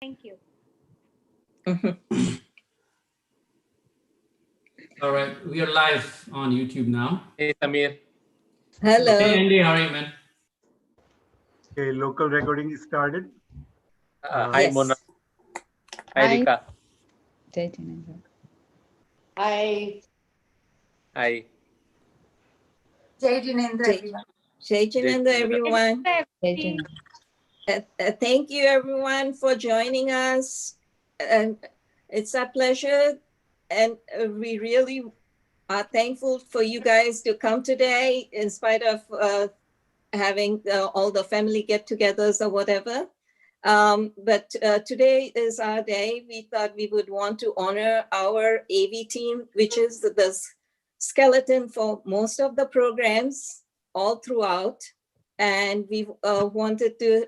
Thank you. All right, we are live on YouTube now. Hey, Samir. Hello. Hey, Andy, how are you, man? Okay, local recording is started. Hi, Yes. Mona. Hi, Rika. Hi. Hi. Jai Jinendra, everyone. Jai Jinendra, everyone. Thank you, everyone, for joining us. And it's a pleasure. And we really are thankful for you guys to come today, in spite of having all the family get-togethers or whatever. But today is our day. We thought we would want to honor our AV team, which is the skeleton for most of the programs all throughout. And we wanted to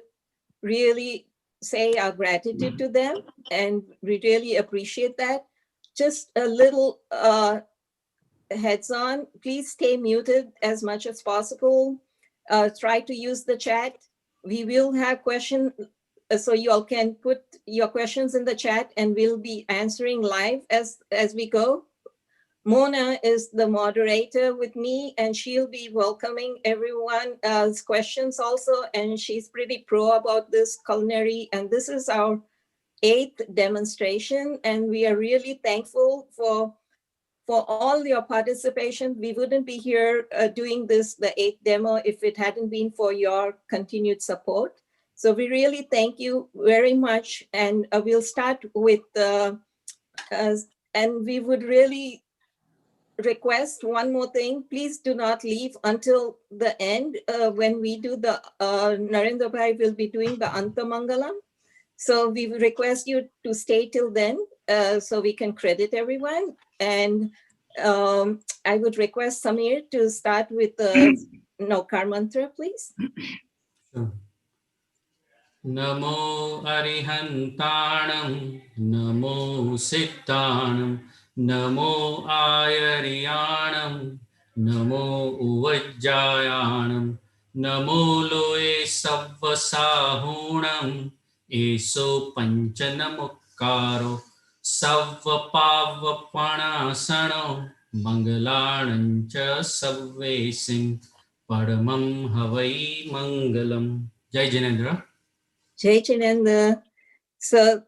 really say our gratitude to them, and we really appreciate that. Just a little heads on, please stay muted as much as possible. Try to use the chat. We will have questions, so you all can put your questions in the chat and we'll be answering live as we go. Mona is the moderator with me, and she'll be welcoming everyone's questions also. And she's pretty pro about this culinary. And this is our 8th demonstration. And we are really thankful for all your participation. We wouldn't be here doing this, the 8th demo, if it hadn't been for your continued support. So we really thank you very much. And we'll start with, and we would really request one more thing. Please do not leave until the end. When we do the, Narendra Bhai will be doing the Antamangalam. So we request you to stay till then, so we can credit everyone. And I would request Samir to start with the Nokar mantra, please. Sure. Namo Arihantanam, Namo Siddhanam, Namo Ayariyanam, Namo Uvajjayanam, Namo Loe Savvasahunam, Eso Panchanamukkaro, Savvapavapanasano, Mangalanancha Savvesim, Paramam Havai Mangalam. Jai Jinendra. Jai Chinendra. So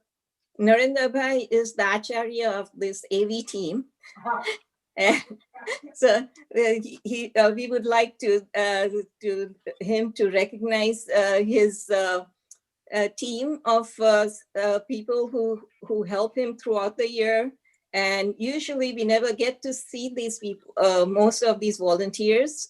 Narendra Bhai is the Acharya of this AV team. And so we would like to him to recognize his team of people who help him throughout the year. And usually we never get to see these people, most of these volunteers.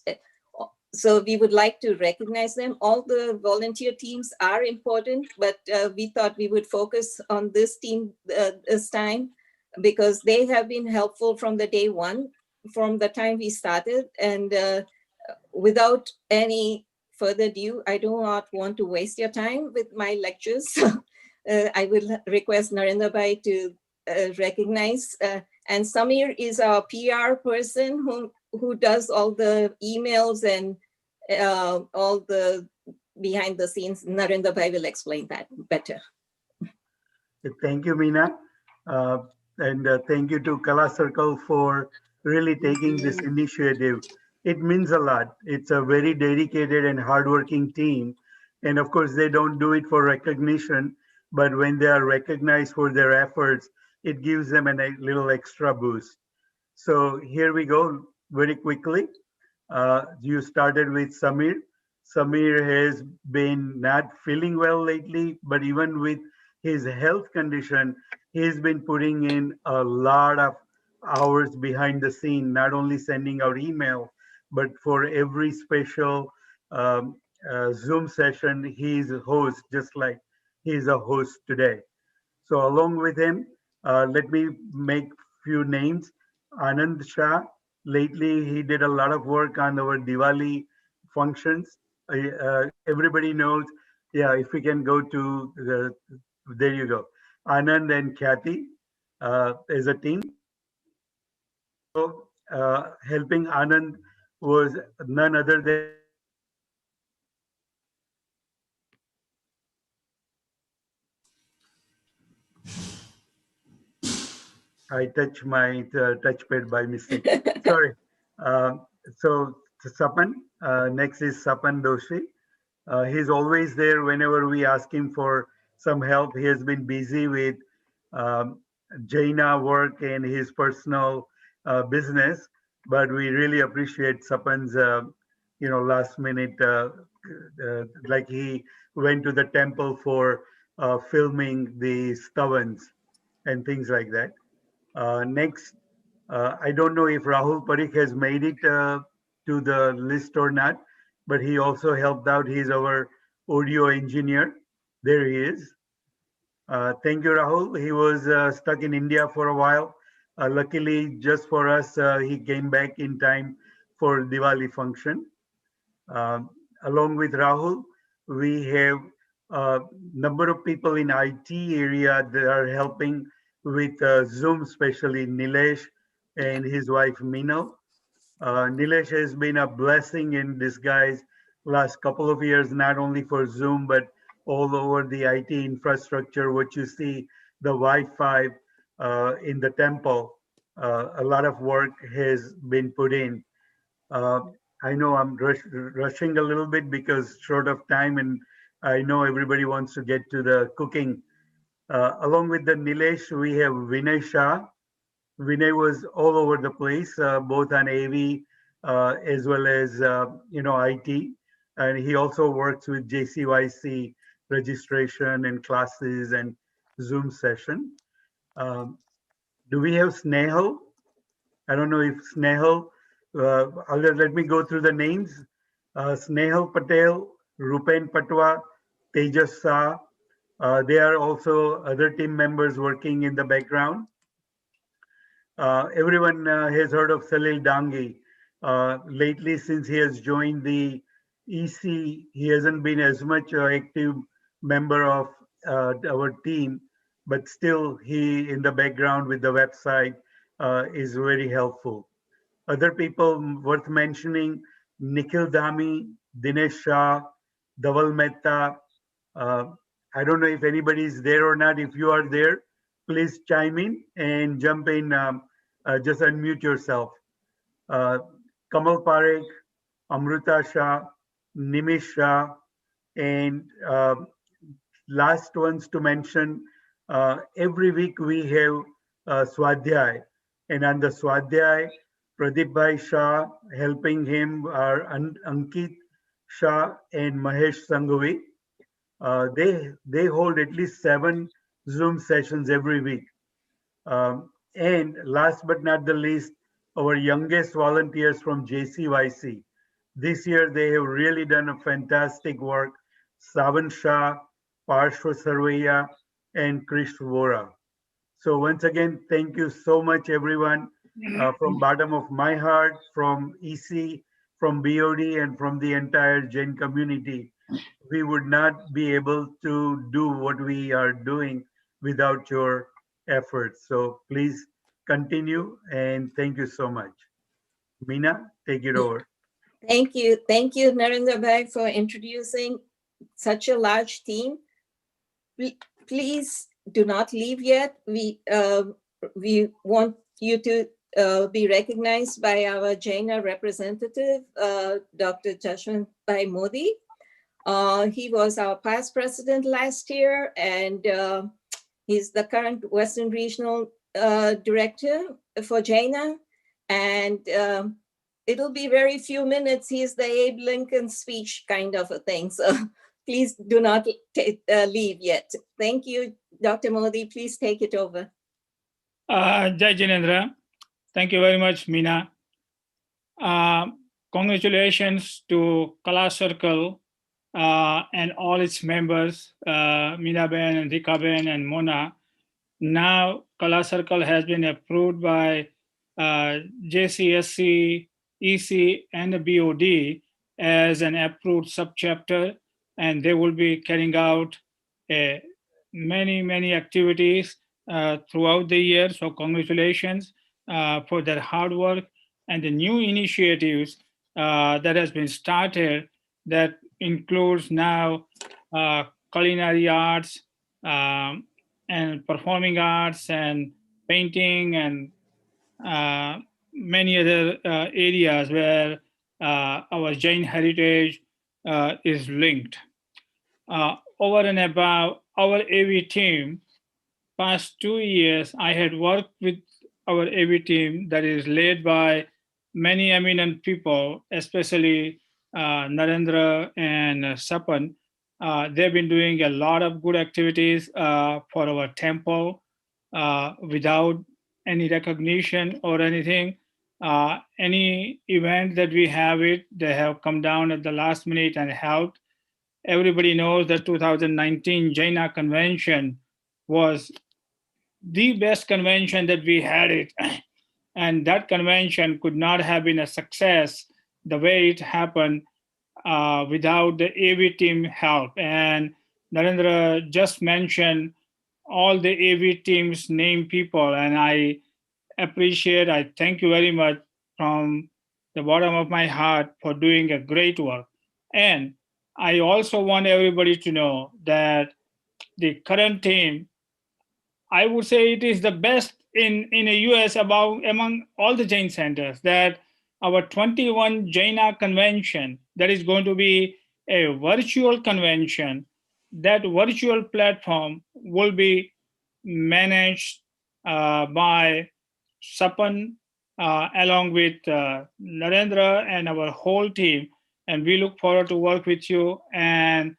So we would like to recognize them. All the volunteer teams are important, but we thought we would focus on this team this time, because they have been helpful from the day one, from the time we started. And without any further ado, I do not want to waste your time with my lectures. I will request Narendra Bhai to recognize. And Samir is our PR person who does all the emails and all the behind the scenes. Narendra Bhai will explain that better. Thank you, Meena. And thank you to Kala Circle for really taking this initiative. It means a lot. It's a very dedicated and hardworking team. And of course, they don't do it for recognition, but when they are recognized for their efforts, it gives them a little extra boost. So here we go very quickly. You started with Samir. Samir has been not feeling well lately, but even with his health condition, he's been putting in a lot of hours behind the scene, not only sending out email, but for every special Zoom session, he's a host, just like he's a host today. So along with him, let me make few names. Anand Shah, lately he did a lot of work on our Diwali functions. Everybody knows, yeah, if we can go to the, there you go. Anand and Kathy as a team. So helping Anand was none other than I touched my touchpad by mistake. Sorry. So Sapan, next is Sapan Doshi. He's always there whenever we ask him for some help. He has been busy with um, Jaina work and his personal business, but we really appreciate Sapan's, last minute, like he went to the temple for filming the stavans and things like that. Next, I don't know if Rahul Parikh has made it to the list or not, but he also helped out. He's our audio engineer. There he is. Thank you, Rahul. He was stuck in India for a while. Luckily, just for us, he came back in time for Diwali function. Um, Along with Rahul, we have a number of people in IT area that are helping with Zoom, especially Nilesh and his wife Mino. Nilesh has been a blessing in disguise last couple of years, not only for Zoom, but all over the IT infrastructure, what you see, the Wi-Fi in the temple. A lot of work has been put in. Uh, I know I'm rushing a little bit because short of time, and I know everybody wants to get to the cooking. Along with the Nilesh, we have Vinay Shah. Vinay was all over the place, both on AV as well as IT, and he also works with JCYC registration and classes and Zoom session. Um, do we have Snehal? I don't know if Snehal. Let me go through the names. Snehal Patel, Rupen Patwa, Tejas Shah. They are also other team members working in the background. Everyone has heard of Salil Dangi. Lately, since he has joined the EC, he hasn't been as much active member of our team, but still he in the background with the website is very helpful. Other people worth mentioning, Nikhil Dhami, Dinesh Shah, Dhaval Mehta. Uh, I don't know if anybody is there or not. If you are there, please chime in and jump in. Just unmute yourself. Uh, Kamal Parikh, Amruta Shah, Nimish Shah, and last ones to mention, every week we have Swadhyay. And on the Swadhyay, Pradeep Bhai Shah helping him are Ankit Shah and Mahesh Sanghavi. They hold at least 7 Zoom sessions every week. And last but not the least, our youngest volunteers from JCYC. This year, they have really done a fantastic work. Savan Shah, Parshva Sarvaiya, and Krish Vora. So once again, thank you so much, everyone, from bottom of my heart, from EC, from BOD, and from the entire Jain community. We would not be able to do what we are doing without your efforts. So please continue, and thank you so much. Meena, take it over. Thank you. Thank you, Narendra Bhai, for introducing such a large team. Please do not leave yet. We want you to be recognized by our Jaina representative, Dr. Jashwant Bhai Modi. He was our past president last year, and he's the current Western Regional Director for Jaina. And it'll be very few minutes. He's the Abe Lincoln speech kind of a thing. So please do not leave yet. Thank you, Dr. Modi. Please take it over. Jai Jinendra. Thank you very much, Meena. Congratulations to Kala Circle and all its members, Meena Ben and Rika Ben and Mona. Now, Kala Circle has been approved by JCSC, EC, and the BOD as an approved subchapter, and they will be carrying out many activities throughout the year. So congratulations for their hard work and the new initiatives that has been started that includes now culinary arts and performing arts and painting and many other areas where our Jain heritage is linked. Over and above our AV team, past 2 years, I had worked with our AV team that is led by many eminent people, especially Narendra and Sapan. They've been doing a lot of good activities for our temple without any recognition or anything. Any event that we have it, they have come down at the last minute and helped. Everybody knows that 2019 Jaina convention was the best convention that we had it. And that convention could not have been a success the way it happened without the AV team help. And Narendra just mentioned all the AV team's name people, and I thank you very much from the bottom of my heart for doing a great work. And I also want everybody to know that the current team, I would say it is the best in the US among all the Jain centers, that our 21 Jaina convention, that is going to be a virtual convention. That virtual platform will be managed by Sapan along with Narendra and our whole team. And we look forward to work with you. And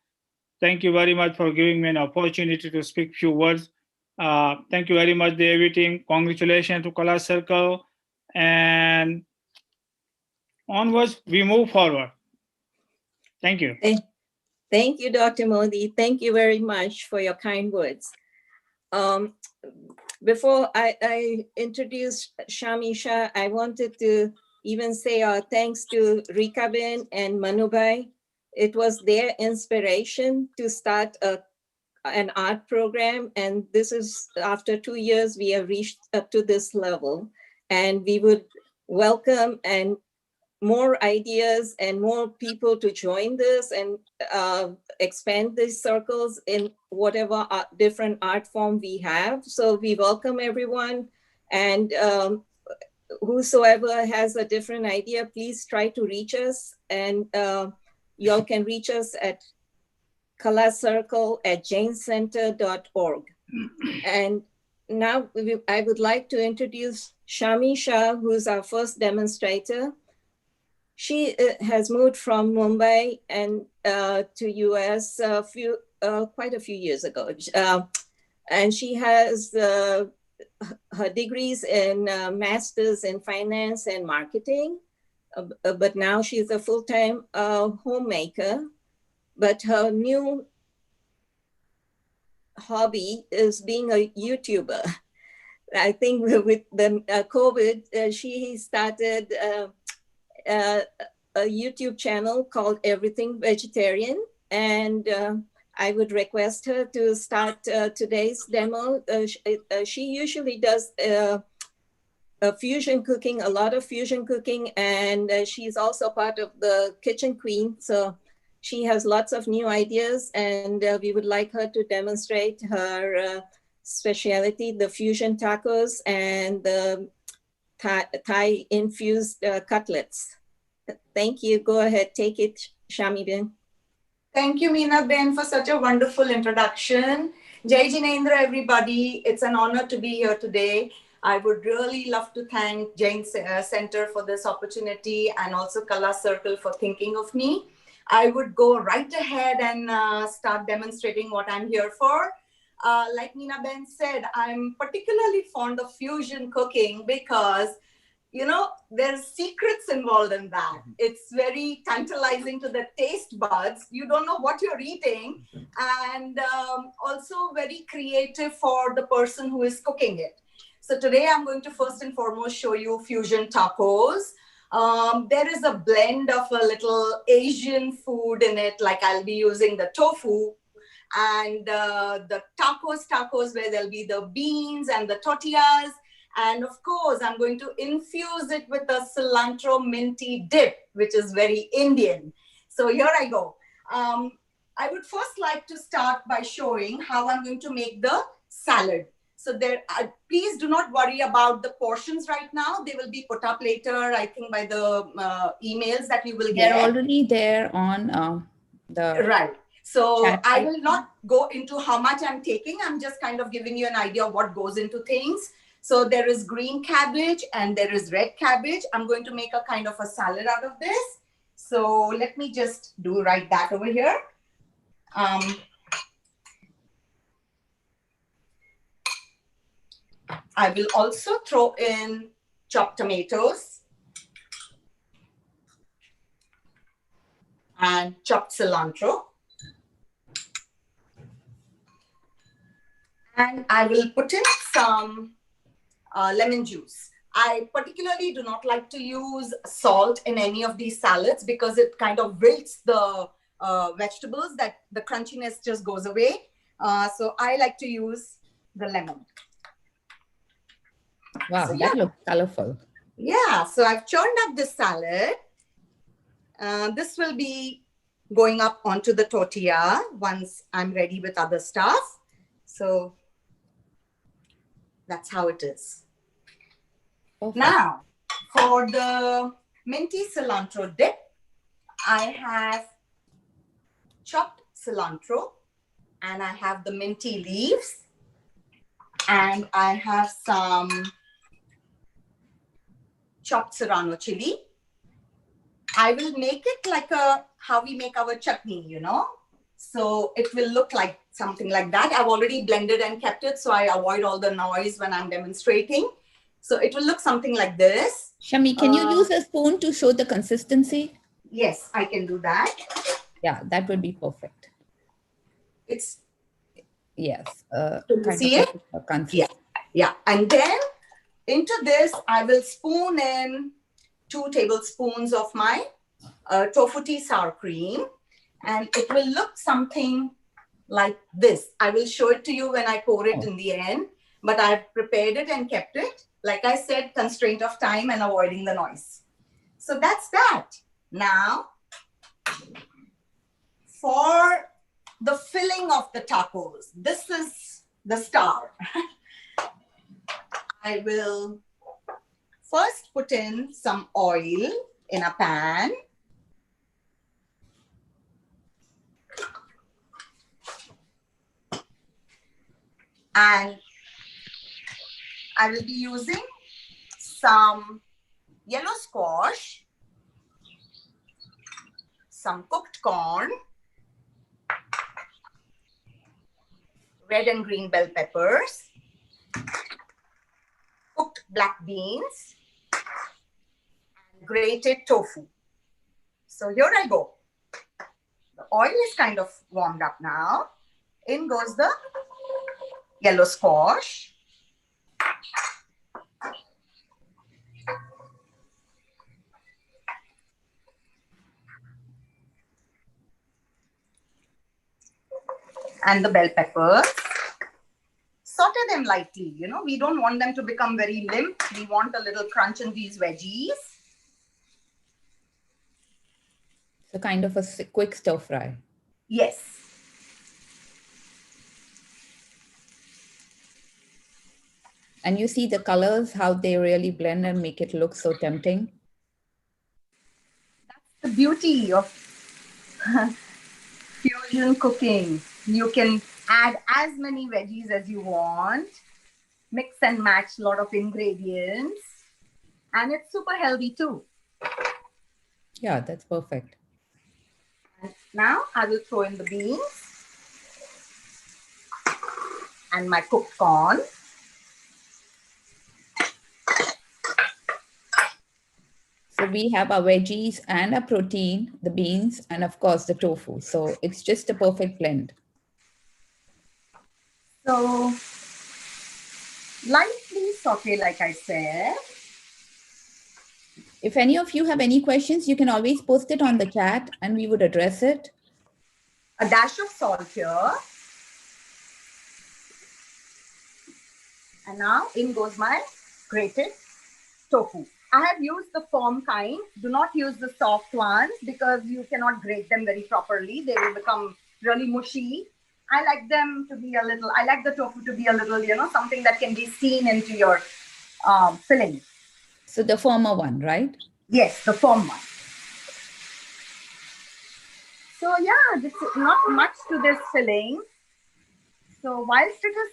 thank you very much for giving me an opportunity to speak few words. Thank you very much, the AV team. Congratulations to Kala Circle. And onwards, we move forward. Thank you. Thank you, Dr. Modi. Thank you very much for your kind words. Before I introduce Shamisha, I wanted to even say our thanks to Rikabin and Manubai. It was their inspiration to start an art program. And this is after 2 years, we have reached up to this level. And we would welcome and more ideas and more people to join this and expand these circles in whatever different art form we have. So we welcome everyone, and whosoever has a different idea, please try to reach us, and y'all can reach us at kalacircle@jaincenter.org. And now I would like to introduce Shamisha, who's our first demonstrator. She has moved from Mumbai and to US quite a few years ago. And she has her degrees in masters in finance and marketing, but now she's a full-time homemaker. But her new hobby is being a YouTuber. I think with the COVID, she started a YouTube channel called Everything Vegetarian, and I would request her to start today's demo. She usually does fusion cooking, a lot of fusion cooking, and she's also part of the Kitchen Queen. So she has lots of new ideas, and we would like her to demonstrate her specialty, the fusion tacos and the Thai infused cutlets. Thank you. Go ahead, take it, Shami Ben. Thank you, Meena Ben, for such a wonderful introduction. Jai Jinendra, everybody. It's an honor to be here today. I would really love to thank Jain Center for this opportunity, and also Kala Circle for thinking of me. I would go right ahead and start demonstrating what I'm here for. Like Meena Ben said, I'm particularly fond of fusion cooking because, you know, there's secrets involved in that. It's very tantalizing to the taste buds. You don't know what you're eating, and also very creative for the person who is cooking it. So today I'm going to first and foremost show you fusion tacos. There is a blend of a little Asian food in it, like I'll be using the tofu, and the tacos where there'll be the beans and the tortillas. And of course, I'm going to infuse it with a cilantro minty dip, which is very Indian. So here I go. I would first like to start by showing how I'm going to make the salad. So please do not worry about the portions right now. They will be put up later, I think, by the emails that you will get. They're already there on the Right. So chat I site. will not go into how much I'm taking. I'm just kind of giving you an idea of what goes into things. So there is green cabbage and there is red cabbage. I'm going to make a kind of a salad out of this. So let me just write that over here. I will also throw in chopped tomatoes and chopped cilantro. And I will put in some lemon juice. I particularly do not like to use salt in any of these salads because it kind of wilts the vegetables, that the crunchiness just goes away. So I like to use the lemon. Wow, So, that looks colorful. Yeah, so I've churned up this salad. This will be going up onto the tortilla once I'm ready with other stuff. So that's how it is. Perfect. Now, for the minty cilantro dip, I have chopped cilantro and I have the minty leaves and I have some chopped serrano chili. I will make it like how we make our chutney, you know. So it will look like something like that. I've already blended and kept it, so I avoid all the noise when I'm demonstrating. So it will look something like this. Shami, can you use a spoon to show the consistency? Yes, I can do that. Yeah, that would be perfect. It's Yes. Can you kind see of it? a consistency. Yeah. And then into this, I will spoon in 2 tablespoons of my tofu tea sour cream. And it will look something like this. I will show it to you when I pour it in the end. But I've prepared it and kept it. Like I said, constraint of time and avoiding the noise. So that's that. Now, for the filling of the tacos, this is the star. I will first put in some oil in a pan. And I will be using some yellow squash, some cooked corn, red and green bell peppers, cooked black beans, and grated tofu. So here I go. The oil is kind of warmed up now. In goes the yellow squash. And the bell peppers. Saute them lightly, you know, we don't want them to become very limp. We want a little crunch in these veggies. So kind of a quick stir fry. Yes. And you see the colors, how they really blend and make it look so tempting. That's the beauty of fusion cooking. You can add as many veggies as you want, mix and match a lot of ingredients, and it's super healthy too. Yeah, that's perfect. And now I will throw in the beans and my cooked corn. So we have our veggies and our protein, the beans, and of course the tofu. So it's just a perfect blend. So lightly saute, like I said. If any of you have any questions, you can always post it on the chat and we would address it. A dash of salt here. And now in goes my grated tofu. I have used the firm kind. Do not use the soft ones because you cannot grate them very properly. They will become really mushy. I like them to be a little, I like the tofu to be a little, you know, something that can be seen into your filling. So the former one, right? Yes, the firm one. So yeah, this is not much to this filling. So whilst it is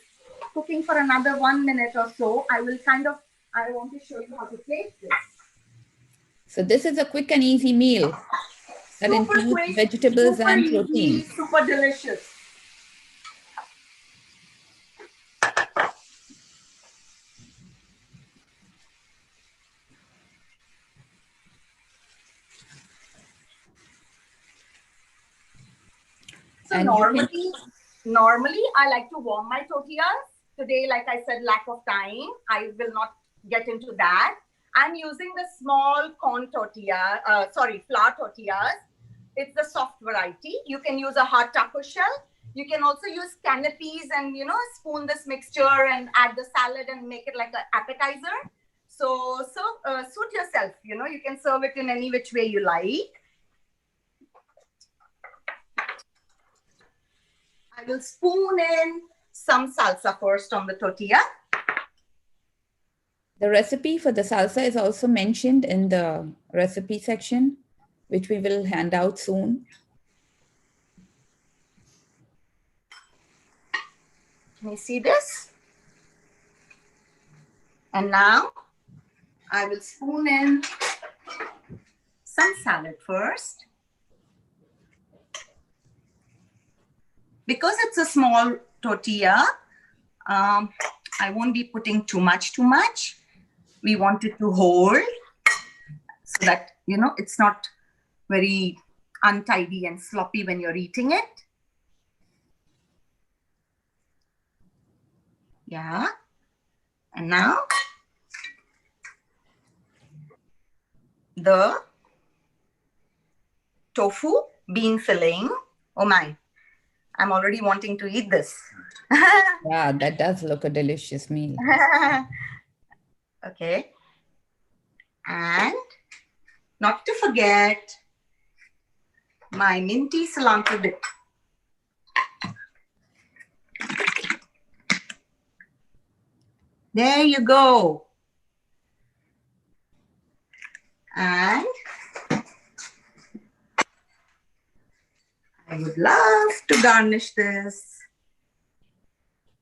cooking for another 1 minute or so, I want to show you how to place this. So this is a quick and easy meal that Super includes quick, vegetables super and easy, protein. super delicious. So And normally I like to warm my tortillas. Today, like I said, lack of time. I will not get into that. I'm using the small corn tortilla, flour tortillas. It's the soft variety. You can use a hard taco shell. You can also use canapes and, you know, spoon this mixture and add the salad and make it like an appetizer. So suit yourself, you know, you can serve it in any which way you like. I will spoon in some salsa first on the tortilla. the recipe for the salsa is also mentioned in the recipe section, which we will hand out soon. Can you see this? And now I will spoon in some salad first. Because it's a small tortilla, I won't be putting too much. We want it to hold so that, you know, it's not very untidy and sloppy when you're eating it. Yeah. And now the tofu bean filling. Oh my, I'm already wanting to eat this. Yeah, that does look a delicious meal. Okay. And not to forget my minty cilantro dip. There you go. And I would love to garnish this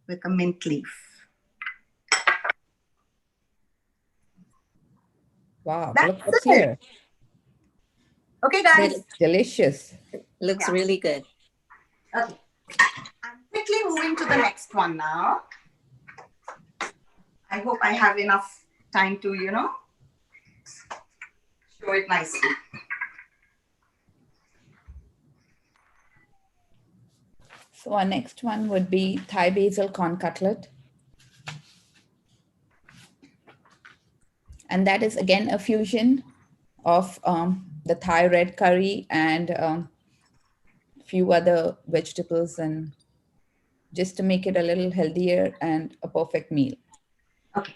with a mint leaf. Wow, That's look what's it. here. Okay, guys. It's delicious. Looks Yeah. really good. Okay. I'm quickly moving to the next one now. I hope I have enough time to, you know, show it nicely. So our next one would be Thai basil corn cutlet. And that is again a fusion of the Thai red curry and a few other vegetables, and just to make it a little healthier and a perfect meal. Okay.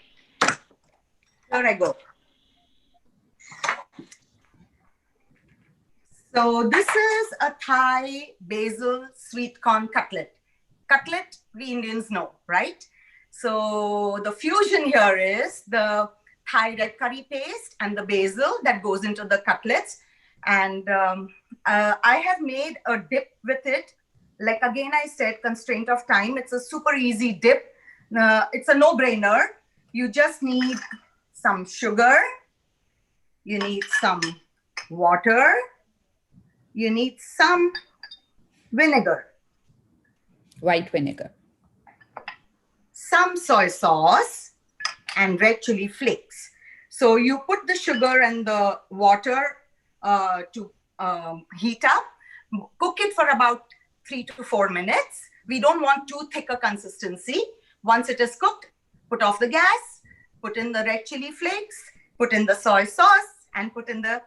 Here I go. So this is a Thai basil sweet corn cutlet. Cutlet, we Indians know, right? So the fusion here is the Thai red curry paste and the basil that goes into the cutlets. And I have made a dip with it. Like again, I said, constraint of time. It's a super easy dip. It's a no-brainer. You just need some sugar. You need some water. You need some vinegar. White vinegar. Some soy sauce and red chili flakes. So you put the sugar and the water to heat up. Cook it for about 3 to 4 minutes. We don't want too thick a consistency. Once it is cooked, put off the gas, put in the red chili flakes, put in the soy sauce, and put in the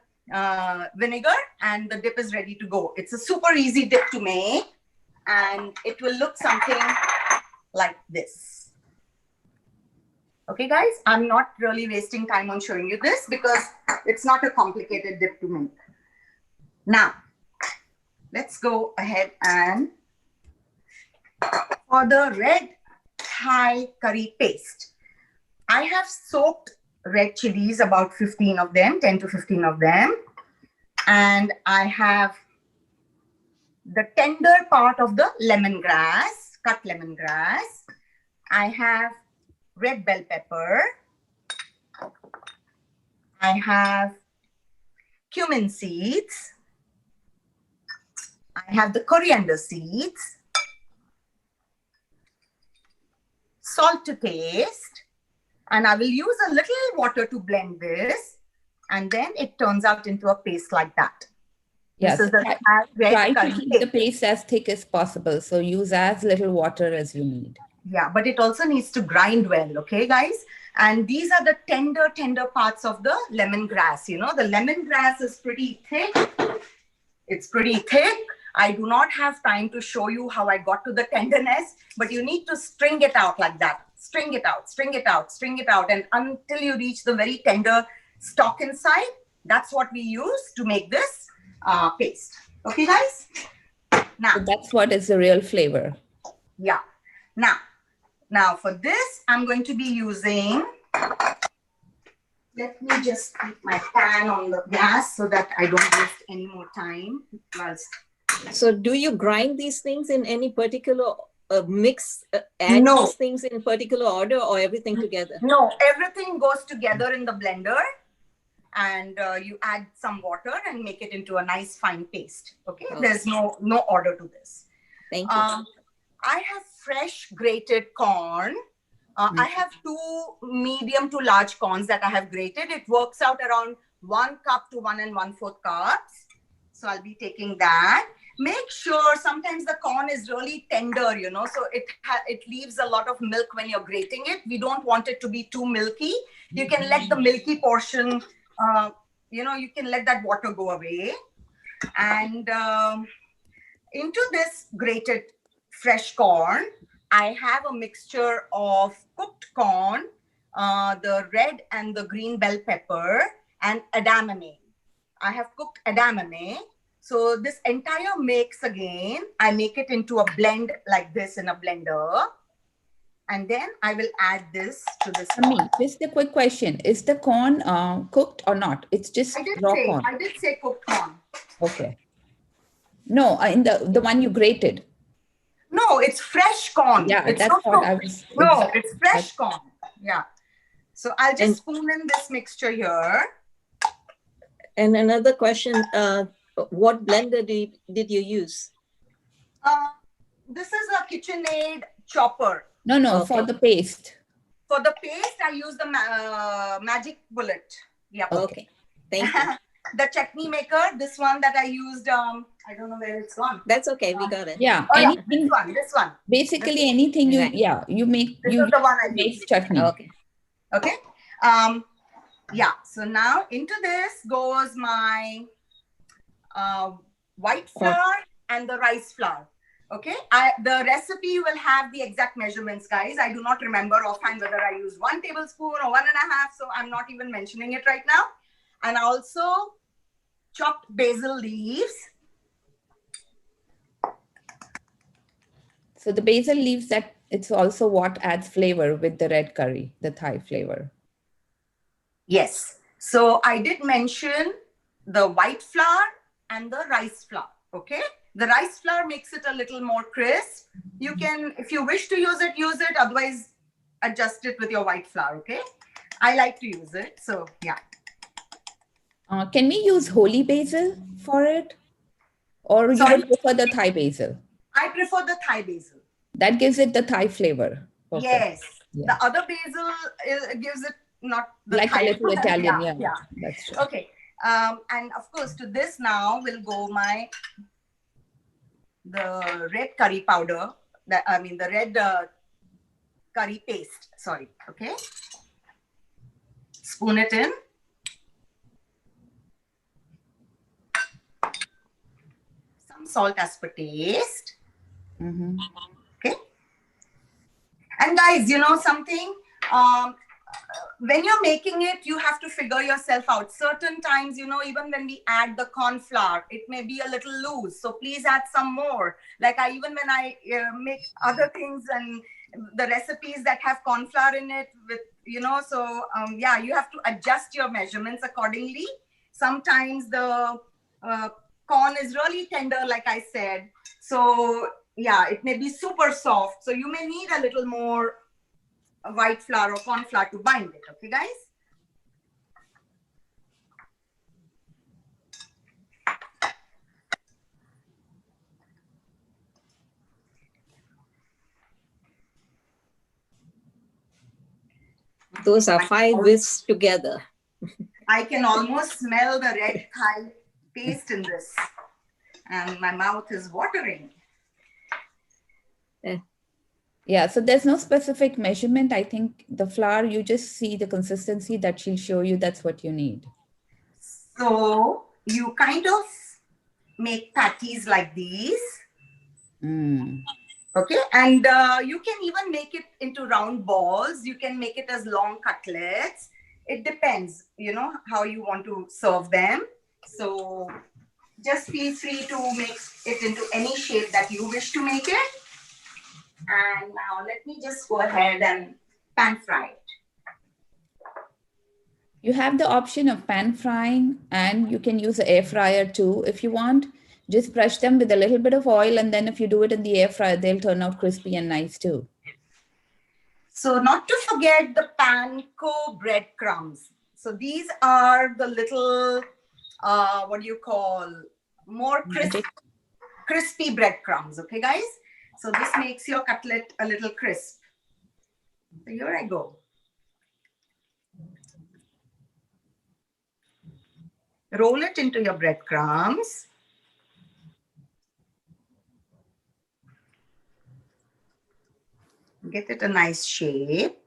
vinegar, and the dip is ready to go. It's a super easy dip to make, and it will look something like this. Okay, guys, I'm not really wasting time on showing you this because it's not a complicated dip to make. Now, let's go ahead and for the red Thai curry paste, I have soaked red chilies, about 15 of them, 10 to 15 of them. And I have the tender part of the lemongrass, cut lemongrass. I have red bell pepper. I have cumin seeds. I have the coriander seeds. Salt to taste. And I will use a little water to blend this. And then it turns out into a paste like that. Yes, This is the try red to curry keep paste. the paste as thick as possible. So use as little water as you need. Yeah, but it also needs to grind well, okay, guys? And these are the tender parts of the lemongrass. You know, the lemongrass is pretty thick. It's pretty thick. I do not have time to show you how I got to the tenderness, but you need to string it out like that. String it out, string it out, string it out. And until you reach the very tender stalk inside, that's what we use to make this paste. Okay, guys? Now, So that's what is the real flavor. yeah. Now for this, I'm going to be using, let me just keep my pan on the gas so that I don't waste any more time. So do you grind these things in any particular mix, add No. these things in particular order or everything together? No, everything goes together in the blender and you add some water and make it into a nice fine paste. Okay, there's no order to this. Thank you. I have fresh grated corn. I have 2 medium to large corns that I have grated. It works out around 1 cup to 1 1/4 cups. So I'll be taking that. Make sure sometimes the corn is really tender, you know, so it leaves a lot of milk when you're grating it. We don't want it to be too milky. You can let the milky portion, you know, you can let that water go away. And into this grated fresh corn, I have a mixture of cooked corn, the red and the green bell pepper, and edamame. I have cooked edamame. So this entire mix again, I make it into a blend like this in a blender. And then I will add this to this. Just a quick question. Is the corn cooked or not? It's just raw corn. I did say cooked corn. Okay. No, in the one you grated. No, it's fresh corn. Yeah, it's that's not what cooked. I was. No, it's fresh corn. Yeah. So I'll just spoon in this mixture here. And another question, what blender did you use? This is a KitchenAid chopper. No, Okay. for the paste. For the paste, I use the Magic Bullet. Yep. Okay, thank you. The chutney maker, this one that I used, I don't know where it's gone. That's okay, we got it. Yeah, Oh, yeah, anything. this one. Basically, anything you, Right. you make, This you is the one I make used. chutney. Okay. Okay. Yeah, so now into this goes my white flour and the rice flour. Okay, the recipe will have the exact measurements, guys. I do not remember offhand whether I use 1 tablespoon or 1 1/2, so I'm not even mentioning it right now. And also chopped basil leaves. So the basil leaves, that it's also what adds flavor with the red curry, the Thai flavor. Yes. So I did mention the white flour and the rice flour. Okay. The rice flour makes it a little more crisp. You can, if you wish to use it, otherwise adjust it with your white flour. Okay. I like to use it. So yeah. Can we use holy basil for it? Or you Sorry? would prefer the Thai basil? I prefer the Thai basil. That gives it the Thai flavor. Okay. Yes. Yeah. The other basil gives it not the Like Thai. a little Italian, yeah. Yeah. That's true. Okay. And of course, to this now will go the red curry powder. The red curry paste. Sorry. Okay. Spoon it in. Some salt as per taste. Mm-hmm. Okay. And guys, you know something? when you're making it, you have to figure yourself out. Certain times, you know, even when we add the corn flour, it may be a little loose. So please add some more. Like even when I make other things and the recipes that have corn flour in it with, you know, so yeah, you have to adjust your measurements accordingly. Sometimes the corn is really tender, like I said. So yeah, it may be super soft. So you may need a little more white flour or corn flour to bind it. Okay, guys? Those are 5 whisks together. I can almost smell the red Thai paste in this. And my mouth is watering. Yeah, so there's no specific measurement. I think the flour, you just see the consistency that she'll show you. That's what you need. So you kind of make patties like these. Okay, and you can even make it into round balls. You can make it as long cutlets. It depends, you know, how you want to serve them. So just feel free to make it into any shape that you wish to make it. And now let me just go ahead and pan fry it. You have the option of pan frying, and you can use an air fryer too if you want. Just brush them with a little bit of oil, and then if you do it in the air fryer, they'll turn out crispy and nice too. So not to forget the panko breadcrumbs. So these are the little, what do you call, more crispy breadcrumbs. Okay, guys? So this makes your cutlet a little crisp. So here I go. Roll it into your breadcrumbs. Get it a nice shape.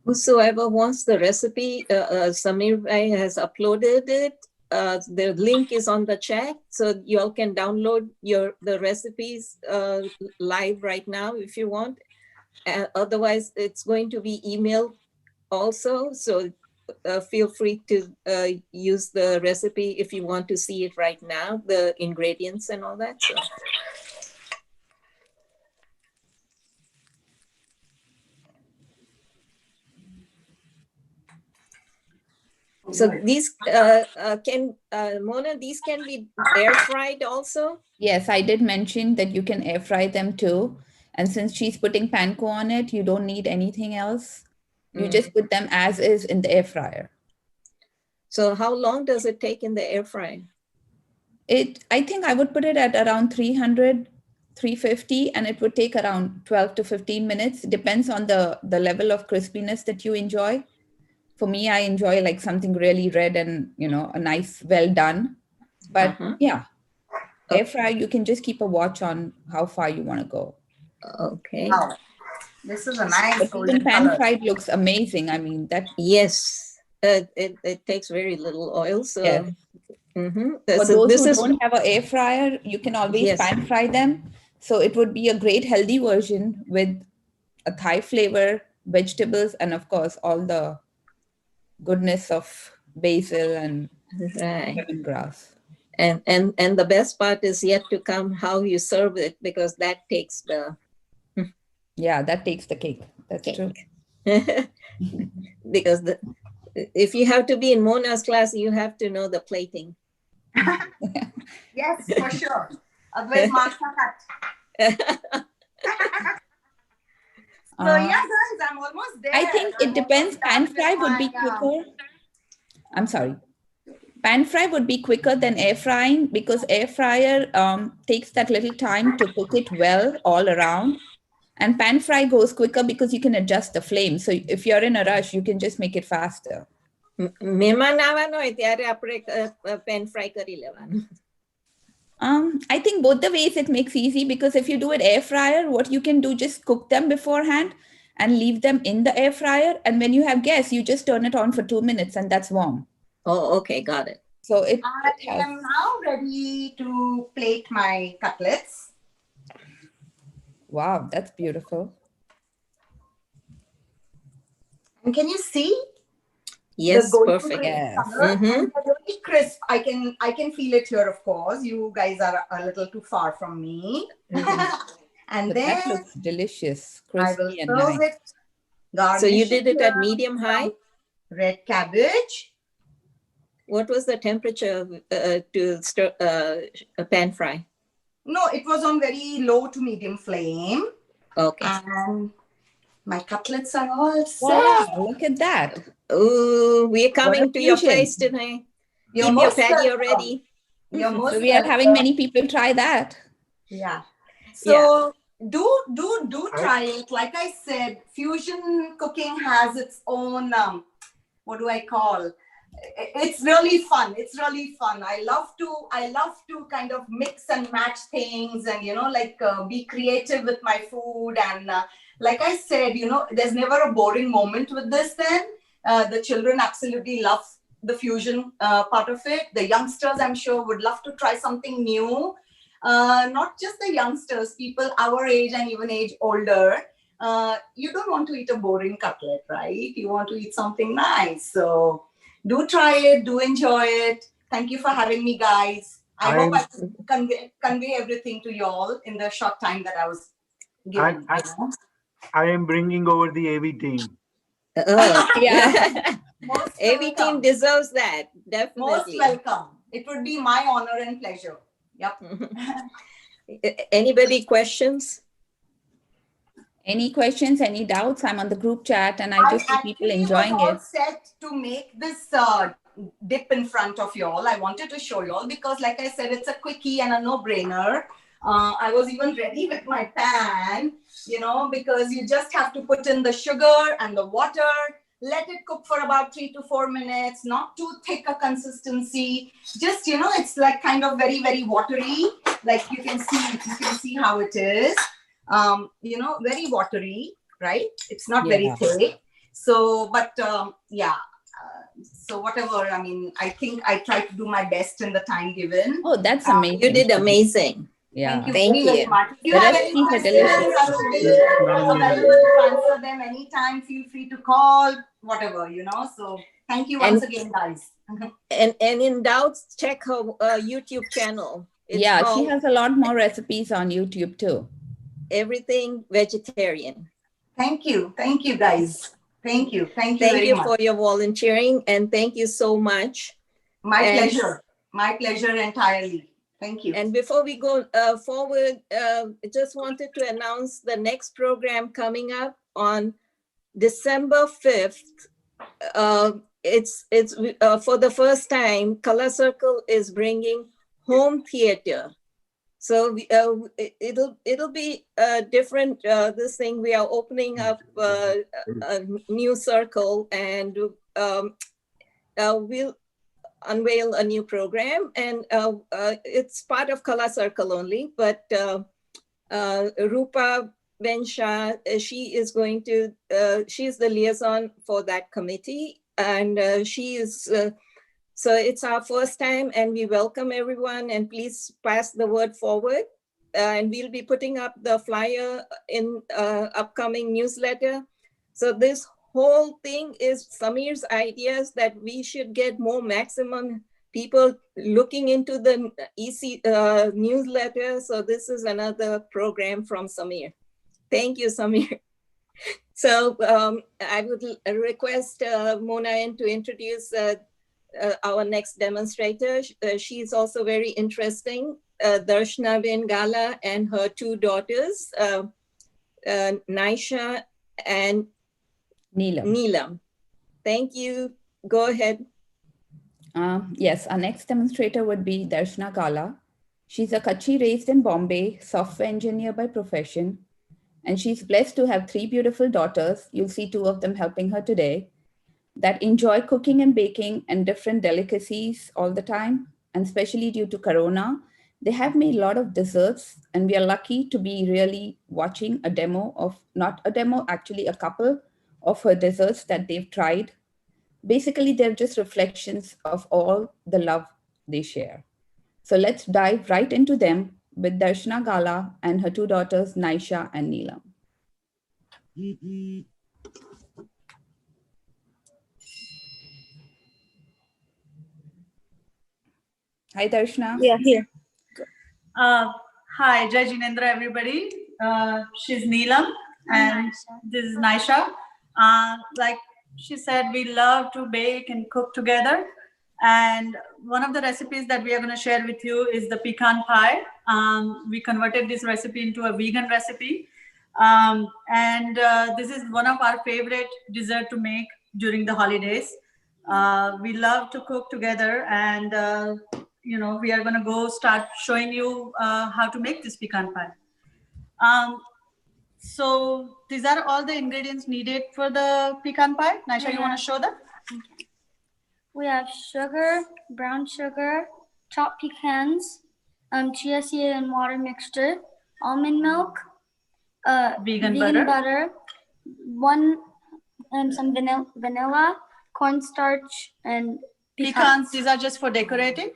Whosoever wants the recipe, Samir Bhai has uploaded it. The link is on the chat, so you all can download the recipes live right now if you want. Otherwise, it's going to be emailed also, so feel free to use the recipe if you want to see it right now, the ingredients and all that. So these Mona, these can be air fried also? Yes, I did mention that you can air fry them too. And since she's putting panko on it, you don't need anything else. You just put them as is in the air fryer. So how long does it take in the air fryer? I think I would put it at around 300, 350, and it would take around 12 to 15 minutes. Depends on the level of crispiness that you enjoy. For me, I enjoy like something really red and, you know, a nice, well done. But yeah, air fry, you can just keep a watch on how far you want to go. Okay. Wow. This is a nice But golden even pan color. fried looks amazing. I mean, that. Yes, it takes very little oil. So Yes. So For those this who is don't have an air fryer, you can always Yes. pan fry them. So it would be a great healthy version with a Thai flavor, vegetables, and of course, all the goodness of basil and right. lemongrass. And the best part is yet to come, how you serve it, because that takes the Yeah, that takes the cake. That's cake. true. Because if you have to be in Mona's class, you have to know the plating. Yes, for sure. Otherwise, master cut. So yeah, guys, I'm almost there. I think it depends. Pan fry would be quicker. I'm sorry. Pan fry would be quicker than air frying because air fryer takes that little time to cook it well all around. And pan fry goes quicker because you can adjust the flame. So if you're in a rush, you can just make it faster. મહેમાન આવવાનો હોય ત્યારે આપણે pan fry કરી લેવાનું. I think both the ways it makes easy because if you do it air fryer, what you can do, just cook them beforehand and leave them in the air fryer. And when you have guests, you just turn it on for 2 minutes and that's warm. Oh, okay, got it. So it I am now ready to plate my cutlets. Wow, that's beautiful. And can you see? Yes, the golden perfect. gray Yes. color, Mhm. and they're really crisp. I can feel it here, of course. You guys are a little too far from me. And But then that looks delicious, I will crispy and serve nice. it. Garnish So you did it at here medium with high? some red cabbage. What was the temperature to stir a pan fry? No, it was on very low to medium flame. Okay. And my cutlets are all set. Wow, look at that. Oh, we're coming to your fusion. place tonight. You're Keep your most patio welcome. ready. You're most So we are having welcome. many people try that. Yeah. So do try it. Like I said, fusion cooking has its own what do I call? It's really fun. It's really fun. I love to kind of mix and match things, and like be creative with my food. And like I said, there's never a boring moment with this. Then the children absolutely love the fusion part of it. The youngsters, I'm sure, would love to try something new. Not just the youngsters, people our age and even age older. You don't want to eat a boring cutlet, right? You want to eat something nice. So do try it, do enjoy it. Thank you for having me, guys. I hope I can convey everything to you all in the short time that I was given. I am bringing over the AV team. Yeah. Most AV welcome. team deserves that, Most definitely. welcome. It would be my honor and pleasure. Yep. Anybody questions? Any questions, any doubts? I'm on the group chat and I just see people enjoying was all it. set to make this dip in front of you all. I wanted to show you all because, like I said, it's a quickie and a no-brainer. I was even ready with my pan, because you just have to put in the sugar and the water, let it cook for about 3 to 4 minutes, not too thick a consistency. Just, it's like kind of very, very watery. Like you can see how it is. Very watery, right? It's not very thick. So, but so whatever, I think I tried to do my best in the time given. Oh, that's amazing. You did amazing. Yeah. Thank you very much. If you The have any recipes are questions, delicious. I will be available to answer them anytime. Feel free to call, whatever, So thank you once again, guys. And in doubts, check her YouTube channel. It's She called has a lot more recipes on YouTube too. Everything Vegetarian. Thank you, guys. Thank you very much. Thank you for your volunteering, and thank you so much. My pleasure entirely. Thank you. And before we go forward, I just wanted to announce the next program coming up on December 5th. It's for the first time, Color Circle is bringing home theater. So it'll be different. This thing, we are opening up a new circle, and we'll unveil a new program, and it's part of Color Circle only. But Rupa Bensha, she is going to. She's the liaison for that committee, and she is. So it's our first time, and we welcome everyone, and please pass the word forward. And we'll be putting up the flyer in upcoming newsletter. So this whole thing is Sameer's ideas that we should get more maximum people looking into the EC newsletter. So this is another program from Sameer. Thank you, Sameer. So I would request Monayan to introduce our next demonstrator. She's also very interesting, Darshna Bengala and her 2 daughters, Naisha and Neelam. Thank you. Go ahead. Yes, our next demonstrator would be Darshna Gala. She's a Kutchi raised in Bombay, software engineer by profession, and she's blessed to have 3 beautiful daughters. You'll see 2 of them helping her today, that enjoy cooking and baking and different delicacies all the time. And especially due to Corona, they have made a lot of desserts, and we are lucky to be really watching a demo of, not a demo, actually a couple of her desserts that they've tried. Basically, they're just reflections of all the love they share. So let's dive right into them with Darshna Gala and her 2 daughters, Naisha and Neelam. Hi, Darshana. Yeah, here. Hi, Jai Jinendra, everybody. She's Neelam and this is Naisha. Like she said, we love to bake and cook together. And one of the recipes that we are going to share with you is the pecan pie. We converted this recipe into a vegan recipe. This is one of our favorite dessert to make during the holidays. We love to cook together, and we are going to go start showing you how to make this pecan pie. So these are all the ingredients needed for the pecan pie. Naisha, you want to show them? We have sugar, brown sugar, chopped pecans, chia seed and water mixture, almond milk, Vegan butter, some vanilla, cornstarch, and Pecans, these are just for decorating.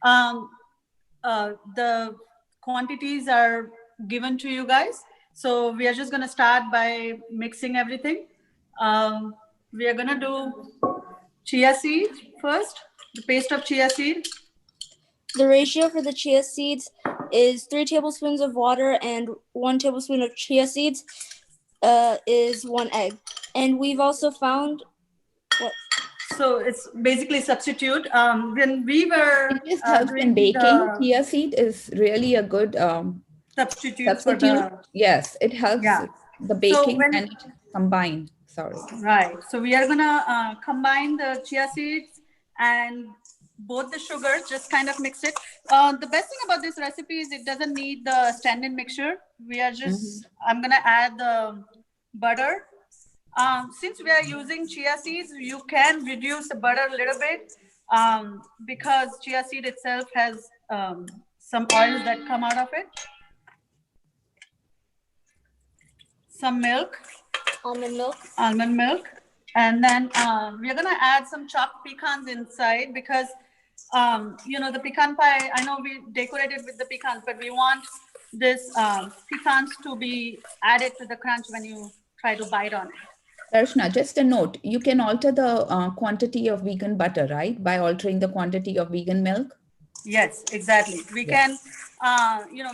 The quantities are given to you guys. So we are just going to start by mixing everything. We are going to do chia seed first, the paste of chia seed. The ratio for the chia seeds is 3 tablespoons of water and 1 tablespoon of chia seeds is 1 egg. And we've also found So it's basically substitute. When we were It just helps in baking. Chia seed is really a good substitute. For the, yes, it helps the baking and it combine. Sorry. Right. So we are gonna combine the chia seeds and both the sugars, just kind of mix it. The best thing about this recipe is it doesn't need the stand-in mixture. We are just, I'm gonna add the butter. Since we are using chia seeds, you can reduce the butter a little bit because chia seed itself has some oils that come out of it. Some milk. Almond milk. And then we're going to add some chopped pecans inside because, the pecan pie, I know we decorated with the pecans, but we want this pecans to be added to the crunch when you try to bite on it. Darshana, just a note, you can alter the quantity of vegan butter, right? By altering the quantity of vegan milk? Yes, exactly. We can,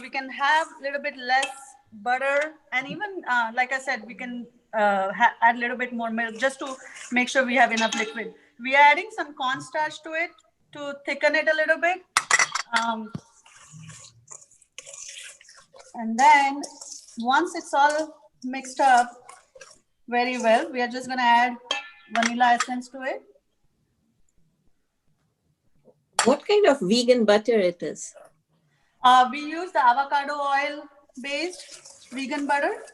we can have a little bit less butter, and even, like I said, we can add a little bit more milk just to make sure we have enough liquid. We are adding some cornstarch to it to thicken it a little bit. And then once it's all mixed up very well, we are just going to add vanilla essence to it. What kind of vegan butter it is? We use the avocado oil based vegan butter.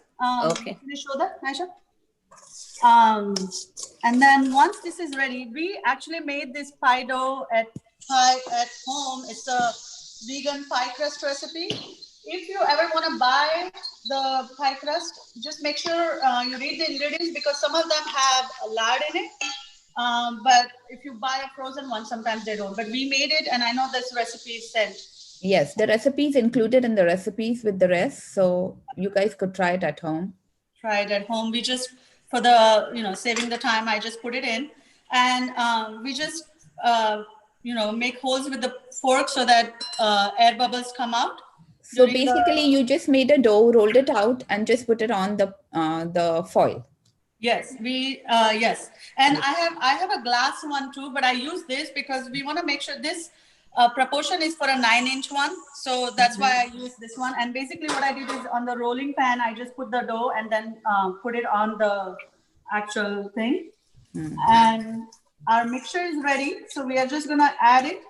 Okay. Can you show that, Naisha? And then once this is ready, we actually made this pie dough at home. It's a vegan pie crust recipe. If you ever want to buy the pie crust, just make sure you read the ingredients because some of them have a lard in it. But if you buy a frozen one, sometimes they don't. But we made it, and I know this recipe is sent. Yes, the recipe is included in the recipes with the rest, so you guys could try it at home. Try it at home. We just, for the, saving the time, I just put it in. And we just, make holes with the fork so that air bubbles come out. So basically, you just made a dough, rolled it out, and just put it on the foil. Yes, yes. And I have a glass one too, but I use this because we want to make sure this proportion is for a 9-inch one. So that's why I use this one. And basically what I did is on the rolling pan, I just put the dough and then put it on the actual thing. And our mixture is ready. So we are just going to add it.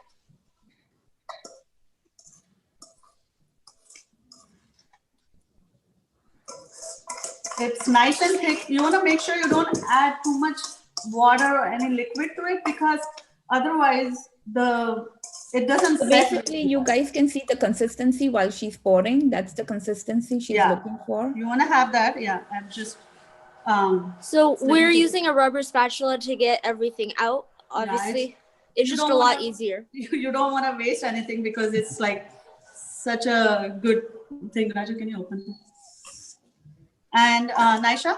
It's nice and thick. You want to make sure you don't add too much water or any liquid to it because otherwise it doesn't set. Basically, you guys can see the consistency while she's pouring. That's the consistency she's looking for. You want to have that. Yeah. I'm just. So we're using a rubber spatula to get everything out. Obviously, it's just a lot easier. You don't want to waste anything because it's like such a good thing. Raju, can you open it? And Naisha,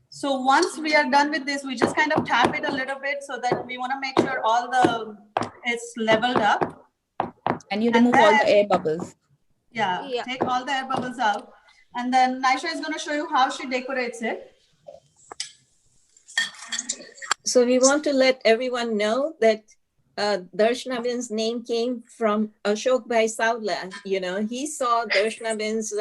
so once we are done with this, we just kind of tap it a little bit so that we want to make sure it's leveled up. And you And remove all then- the air bubbles. Yeah, Yeah. take all the air bubbles out. And then Naisha is going to show you how she decorates it. So we want to let everyone know that Darshanabin's name came from Ashok Bhai Savla. You know, he saw Darshanabin's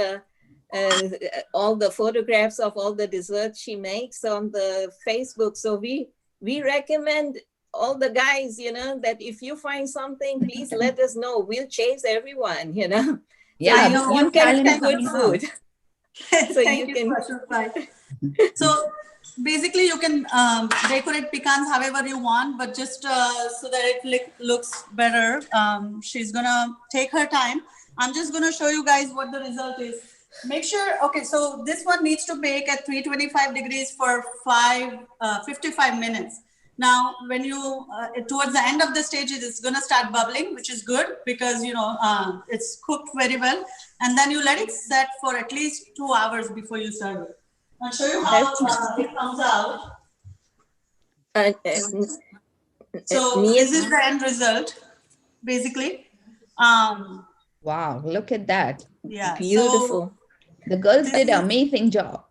all the photographs of all the desserts she makes on the Facebook. So we recommend all the guys, you know, that if you find something, please let us know. We'll chase everyone, you know. Yeah, I so know you what can talent get good coming out. food. So Thank you you, can- Ashok Bhai. So basically you can decorate pecans however you want, but just so that it looks better, she's gonna take her time. I'm just gonna show you guys what the result is. Make sure, okay, so this one needs to bake at 325 degrees for 55 minutes. Now, when you, towards the end of the stage, it is gonna start bubbling, which is good because, you know, it's cooked very well. And then you let it set for at least 2 hours before you serve it. I'll show you how it comes out. So this is the end result, basically. Wow, look at that. Yeah, Beautiful. The girls This did an is- amazing job.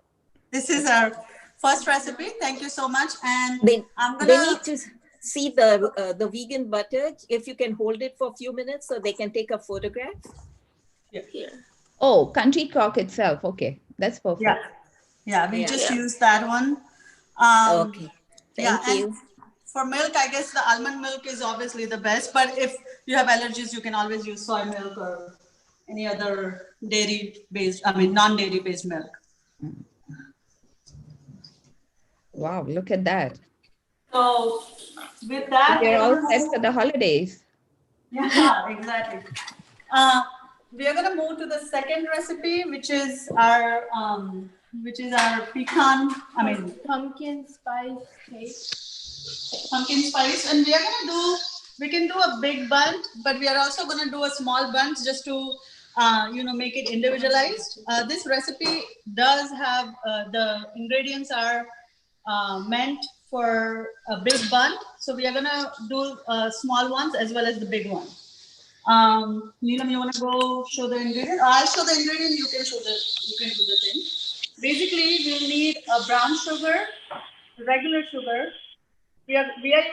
This is our first recipe. Thank you so much. And They I'm they gonna, need to see the vegan butter. If you can hold it for a few minutes so they can take a photograph. Oh, country crock itself. Okay, that's perfect. yeah, we Yeah. just Yeah. use that one. Okay. Yeah, Thank you. and for milk, I guess the almond milk is obviously the best, but if you have allergies, you can always use soy milk or any other dairy-based, I mean, non-dairy based milk. Wow, look at that. So with that, We're all gonna set move- for the holidays. Yeah, exactly. We are gonna move to the second recipe, which is our pecan. I mean, Pumpkin spice cake. pumpkin spice, and we can do a big bunch, but we are also gonna do a small bunch just to make it individualized. This recipe does have the ingredients are meant for a big bun, so we are gonna do small ones as well as the big one. Neelam, you wanna go show the ingredient? I'll show the ingredient. You can do the thing. Basically, we'll need a brown sugar, regular sugar. We are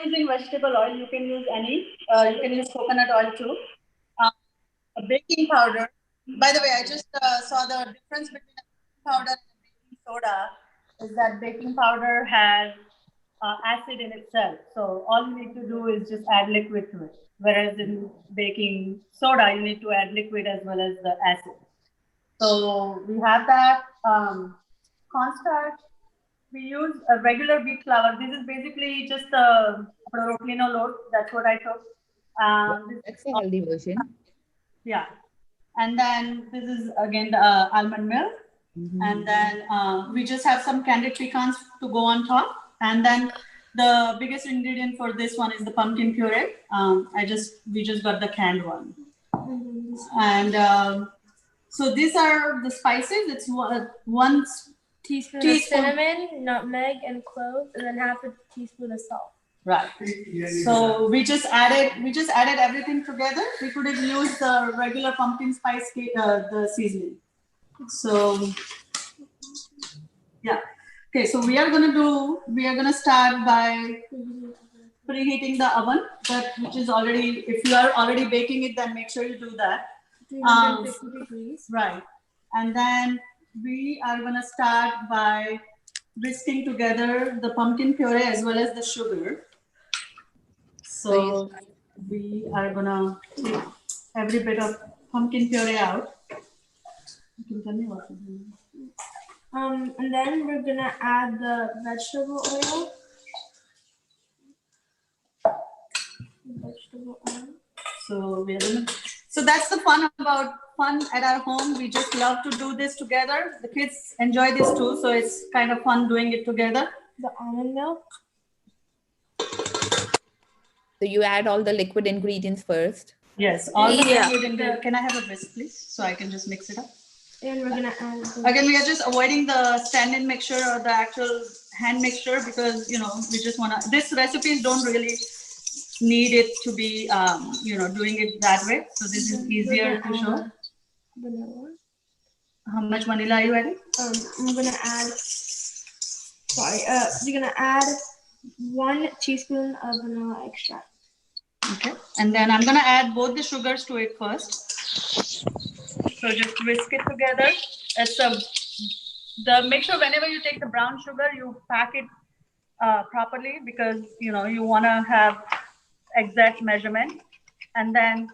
using vegetable oil. You can use any. You can use coconut oil too. A baking powder. By the way, I just saw the difference between a baking powder and a baking soda is that baking powder has acid in itself. So all you need to do is just add liquid to it. Whereas in baking soda, you need to add liquid as well as the acid. So we have that cornstarch. We use a regular wheat flour. This is basically just a rotlino loaf. That's what I took. That's a healthy version. Yeah. And then this is again the almond milk. And then we just have some candied pecans to go on top. And then the biggest ingredient for this one is the pumpkin puree. We just got the canned one. And so these are the spices. It's one Teaspoon of cinnamon, nutmeg, and cloves, and then half a teaspoon of salt. Right. So we just added everything together. We could have used the regular pumpkin spice cake, the seasoning. So yeah. Okay, so we are gonna start by preheating the oven, which is already, if you are already baking it, then make sure you do that. 350 degrees. Right. And then we are gonna start by whisking together the pumpkin puree as well as the sugar. So we are gonna take every bit of pumpkin puree out. You can tell me what to do. And then we're gonna add the vegetable oil. So that's the fun at our home. We just love to do this together. The kids enjoy this too, so it's kind of fun doing it together. The almond milk. So you add all the liquid ingredients first. Yes, all the Yeah. ingredients. Can I have a whisk, please, so I can just mix it up? And we're gonna add the Again, we are just avoiding the stand-in mixture or the actual hand mixture because we just wanna. These recipes don't really need it to be, doing it that way. So this is easier to show. Vanilla. How much vanilla are you adding? I'm gonna add. Sorry. You're gonna add 1 teaspoon of vanilla extract. Okay. And then I'm gonna add both the sugars to it first. So just whisk it together. Make sure whenever you take the brown sugar, you pack it properly, because you want to have exact measurement. And then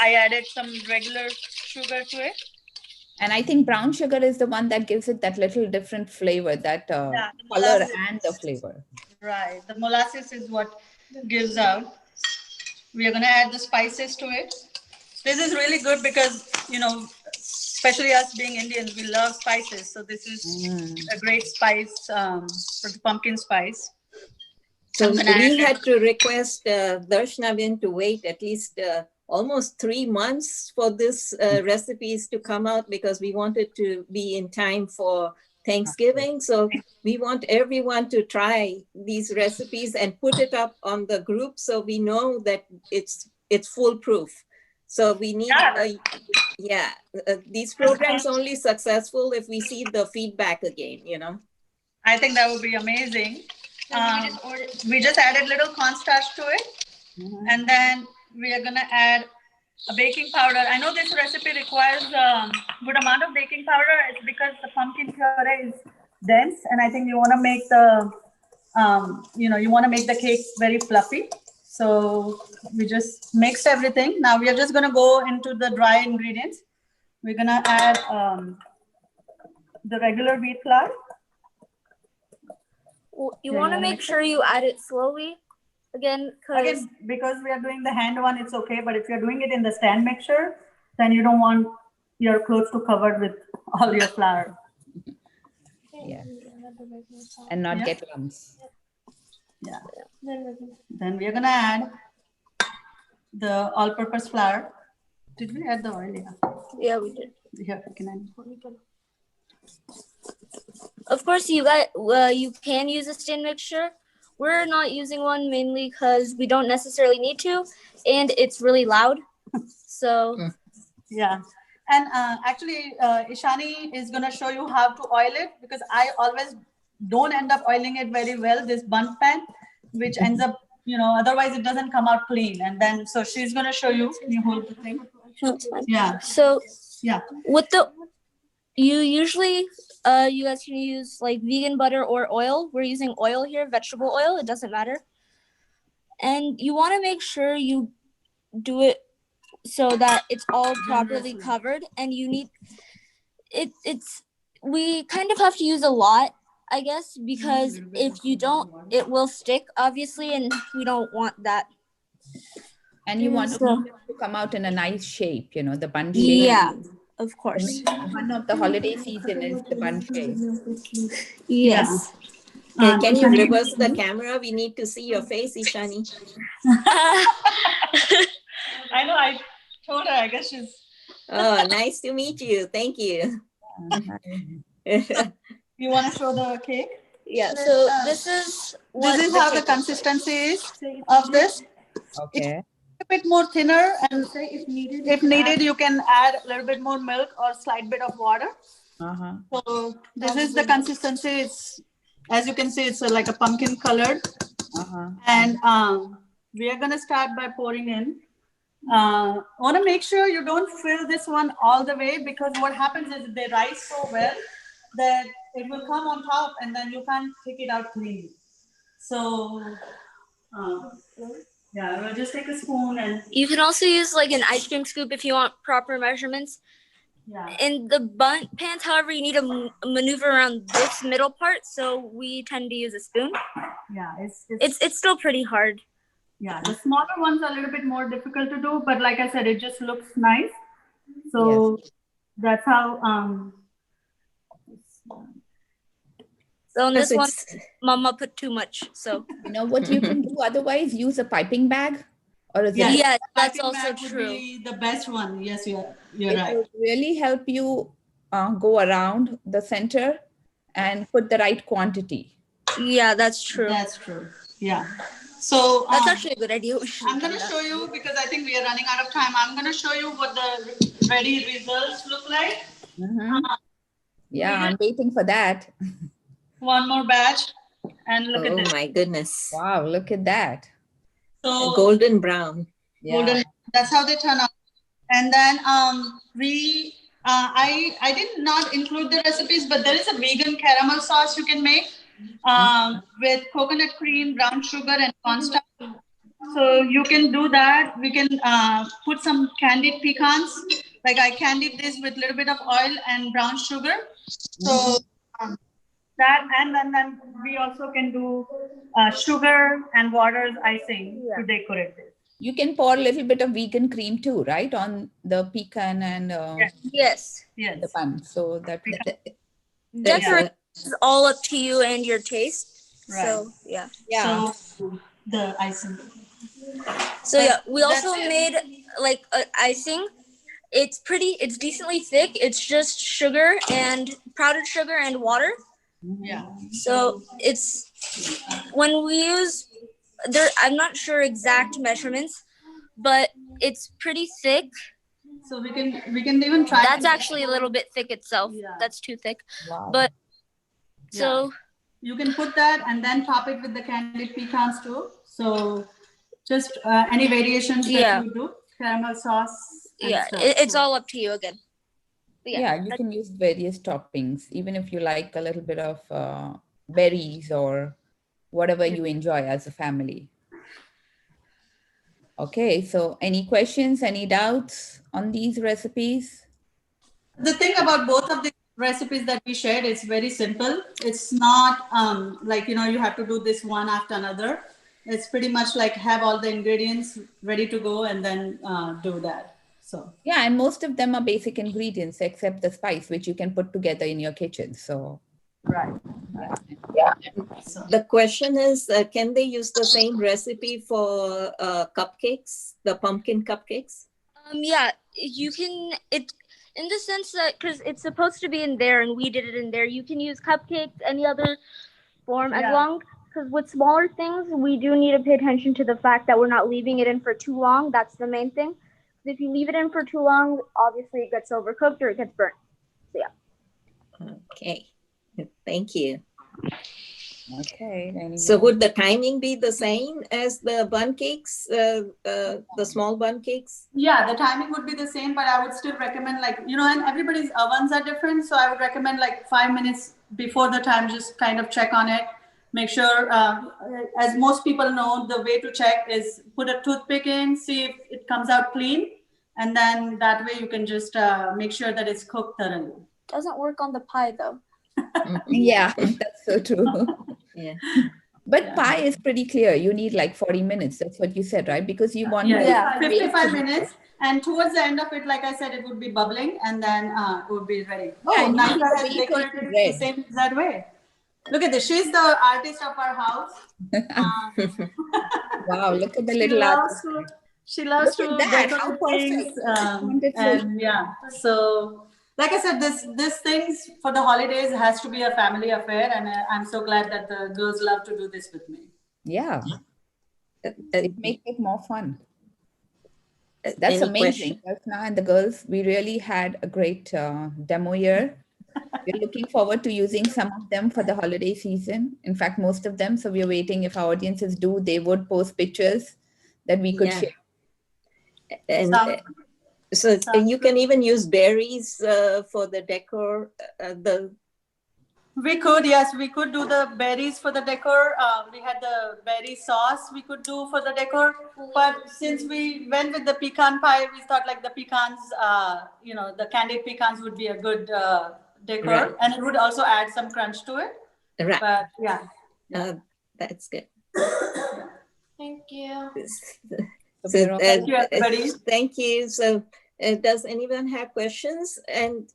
I added some regular sugar to it. And I think brown sugar is the one that gives it that little different flavor, that color and the flavor. Right. The molasses is what gives out. We are going to add the spices to it. This is really good because, especially us being Indians, we love spices. So this is a great spice for the pumpkin spice. So we had to request Darshnavin to wait at least almost 3 months for this recipes to come out, because we wanted to be in time for Thanksgiving. So we want everyone to try these recipes and put it up on the group so we know that it's foolproof. So we need, these programs only successful if we see the feedback again, I think that would be amazing. We just added little cornstarch to it. And then we are going to add a baking powder. I know this recipe requires a good amount of baking powder. It's because the pumpkin puree is dense, and I think you want to make the cake very fluffy. So we just mixed everything. Now we are just going to go into the dry ingredients. We're going to add the regular wheat flour. You want to make sure you add it slowly. Again, because we are doing the hand one, it's okay. But if you're doing it in the stand mixer, then you don't want your clothes to cover with all your flour. Yeah. And not get lumps. Yeah. Then we are going to add the all-purpose flour. Did we add the oil? Yeah, we did. Here, you can add. Of course, you can use a stand mixture. We're not using one mainly because we don't necessarily need to, and it's really loud. So yeah. And actually, Ishani is going to show you how to oil it, because I always don't end up oiling it very well, this bundt pan, which ends up, otherwise it doesn't come out clean. And then, so she's going to show you. Can you hold the thing? No, it's fine. Yeah. So yeah, you usually, you guys can use like vegan butter or oil. We're using oil here, vegetable oil. It doesn't matter. And you want to make sure you do it so that it's all properly covered. And you need we kind of have to use a lot, I guess, because if you don't, it will stick, obviously, and we don't want that. And you want to come out in a nice shape, the bun shape. Yeah, of course. One of the holiday season is the bun shape. Yes. Yeah. Can you reverse the camera? We need to see your face, Ishani. I know, I told her, I guess she's... Oh, nice to meet you. Thank you. You want to show the cake? Yeah, so this is how the consistency is of this. Okay. A bit more thinner, and if needed, you can add a little bit more milk or slight bit of water. So this is the consistency. It's, as you can see, it's like a pumpkin colored. And we are going to start by pouring in. Want to make sure you don't fill this one all the way, because what happens is they rise so well that it will come on top and then you can't pick it out cleanly. So yeah, we'll just take a spoon, and you can also use like an ice cream scoop if you want proper measurements. Yeah. In the bundt pans, however, you need to maneuver around this middle part, so we tend to use a spoon. Yeah, it's still pretty hard. Yeah, the smaller ones are a little bit more difficult to do, but like I said, it just looks nice. So that's how. So in this one, Mama put too much. So what you can do otherwise, use a piping bag, or is it? Yeah, that's also true. Be the best one. Yes, you're It right. will really help you go around the center and put the right quantity. Yeah, that's true. That's true. Yeah. So That's actually a good idea. We should I'm do going to that. show you because I think we are running out of time. I'm going to show you what the ready results look like. Mhm. Yeah, I'm waiting for that. One more batch, and look at Oh this. my goodness. Wow, look at that. So Golden brown. Yeah. golden. That's how they turn out. And then I did not include the recipes, but there is a vegan caramel sauce you can make with coconut cream, brown sugar, and cornstarch. So you can do that. We can put some candied pecans. Like I candied this with a little bit of oil and brown sugar. So that, and then we also can do sugar and water icing to decorate this. You can pour a little bit of vegan cream too, right? On the pecan and Yes. Yes. the bun. So that Decoration is all up to you and your taste. Right. So yeah. yeah. So the icing. So yeah, we That's also it. made like icing. It's decently thick. It's just sugar and powdered sugar and water. Yeah. So it's when we use there. I'm not sure exact measurements, but it's pretty thick. So we can even try. That's actually a little bit thick itself. Yeah. That's too thick. Wow. But so You can put that and then top it with the candied pecans too. So just any variations that you do, caramel sauce. And yeah, stuff. it's all up to you again. But Yeah, you can use various toppings, even if you like a little bit of berries or whatever you enjoy as a family. Okay, so any questions, any doubts on these recipes? The thing about both of the recipes that we shared is very simple. It's not like, you have to do this one after another. It's pretty much like have all the ingredients ready to go and then do that. So Yeah, and most of them are basic ingredients except the spice, which you can put together in your kitchen. So right. yeah. So The question is, can they use the same recipe for cupcakes, the pumpkin cupcakes? yeah, you can it in the sense that because it's supposed to be in there and we did it in there. You can use cupcakes, any other form as long because with smaller things we do need to pay attention to the fact that we're not leaving it in for too long. That's the main thing. If you leave it in for too long, obviously it gets overcooked or it gets burnt. So yeah. Okay, thank you. Okay. So would the timing be the same as the bun cakes, the small bun cakes? yeah, the timing would be the same, but I would still recommend and everybody's ovens are different. So I would recommend 5 minutes before the time, just kind of check on it. Make sure, as most people know, the way to check is put a toothpick in, see if it comes out clean. And then that way you can just make sure that it's cooked thoroughly. Doesn't work on the pie though. Yeah, that's so true. Yeah. But pie is pretty clear. You need 40 minutes. That's what you said, right? Because you want 55 minutes. And towards the end of it, like I said, it would be bubbling and then it would be ready. Yeah, and Naika you has can bake decorated it it red. the same exact way. Look at this. She's the artist of our house. Wow, look at the little artist. She loves to Look at that, how decorate things. And yeah, so like I said, this things for the holidays has to be a family affair, and I'm so glad that the girls love to do this with me. Yeah, it makes it more fun. That's Any amazing. Rachna and the girls, we really had a great demo year. We're looking forward to using some of them for the holiday season. In fact, most of them. So we're waiting if our audiences do, they would post pictures that we could share. And so you can even use berries for the decor. We could, yes, we could do the berries for the decor. We had the berry sauce we could do for the decor. But since we went with the pecan pie, we thought the pecans, the candied pecans would be a good decor. Right. And it would also add some crunch to it. Right. But yeah. That's good. Thank you. So, thank you, everybody. Thank you. So does anyone have questions? And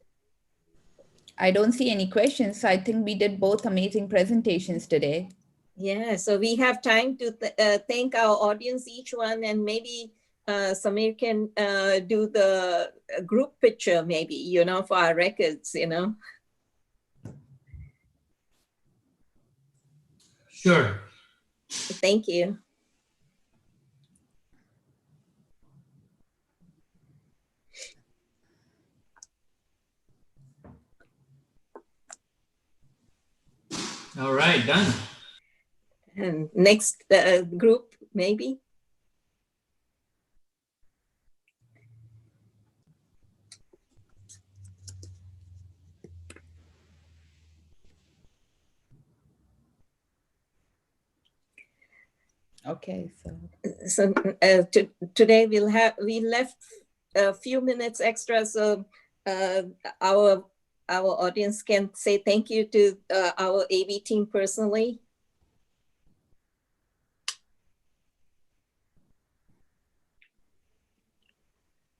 I don't see any questions. So I think we did both amazing presentations today. Yeah, so we have time to thank our audience, each one, and maybe Samir can do the group picture, maybe, for our records, Sure. Thank you. All right, done. And next group, maybe. Okay, So today we left a few minutes extra, so our audience can say thank you to our AV team personally.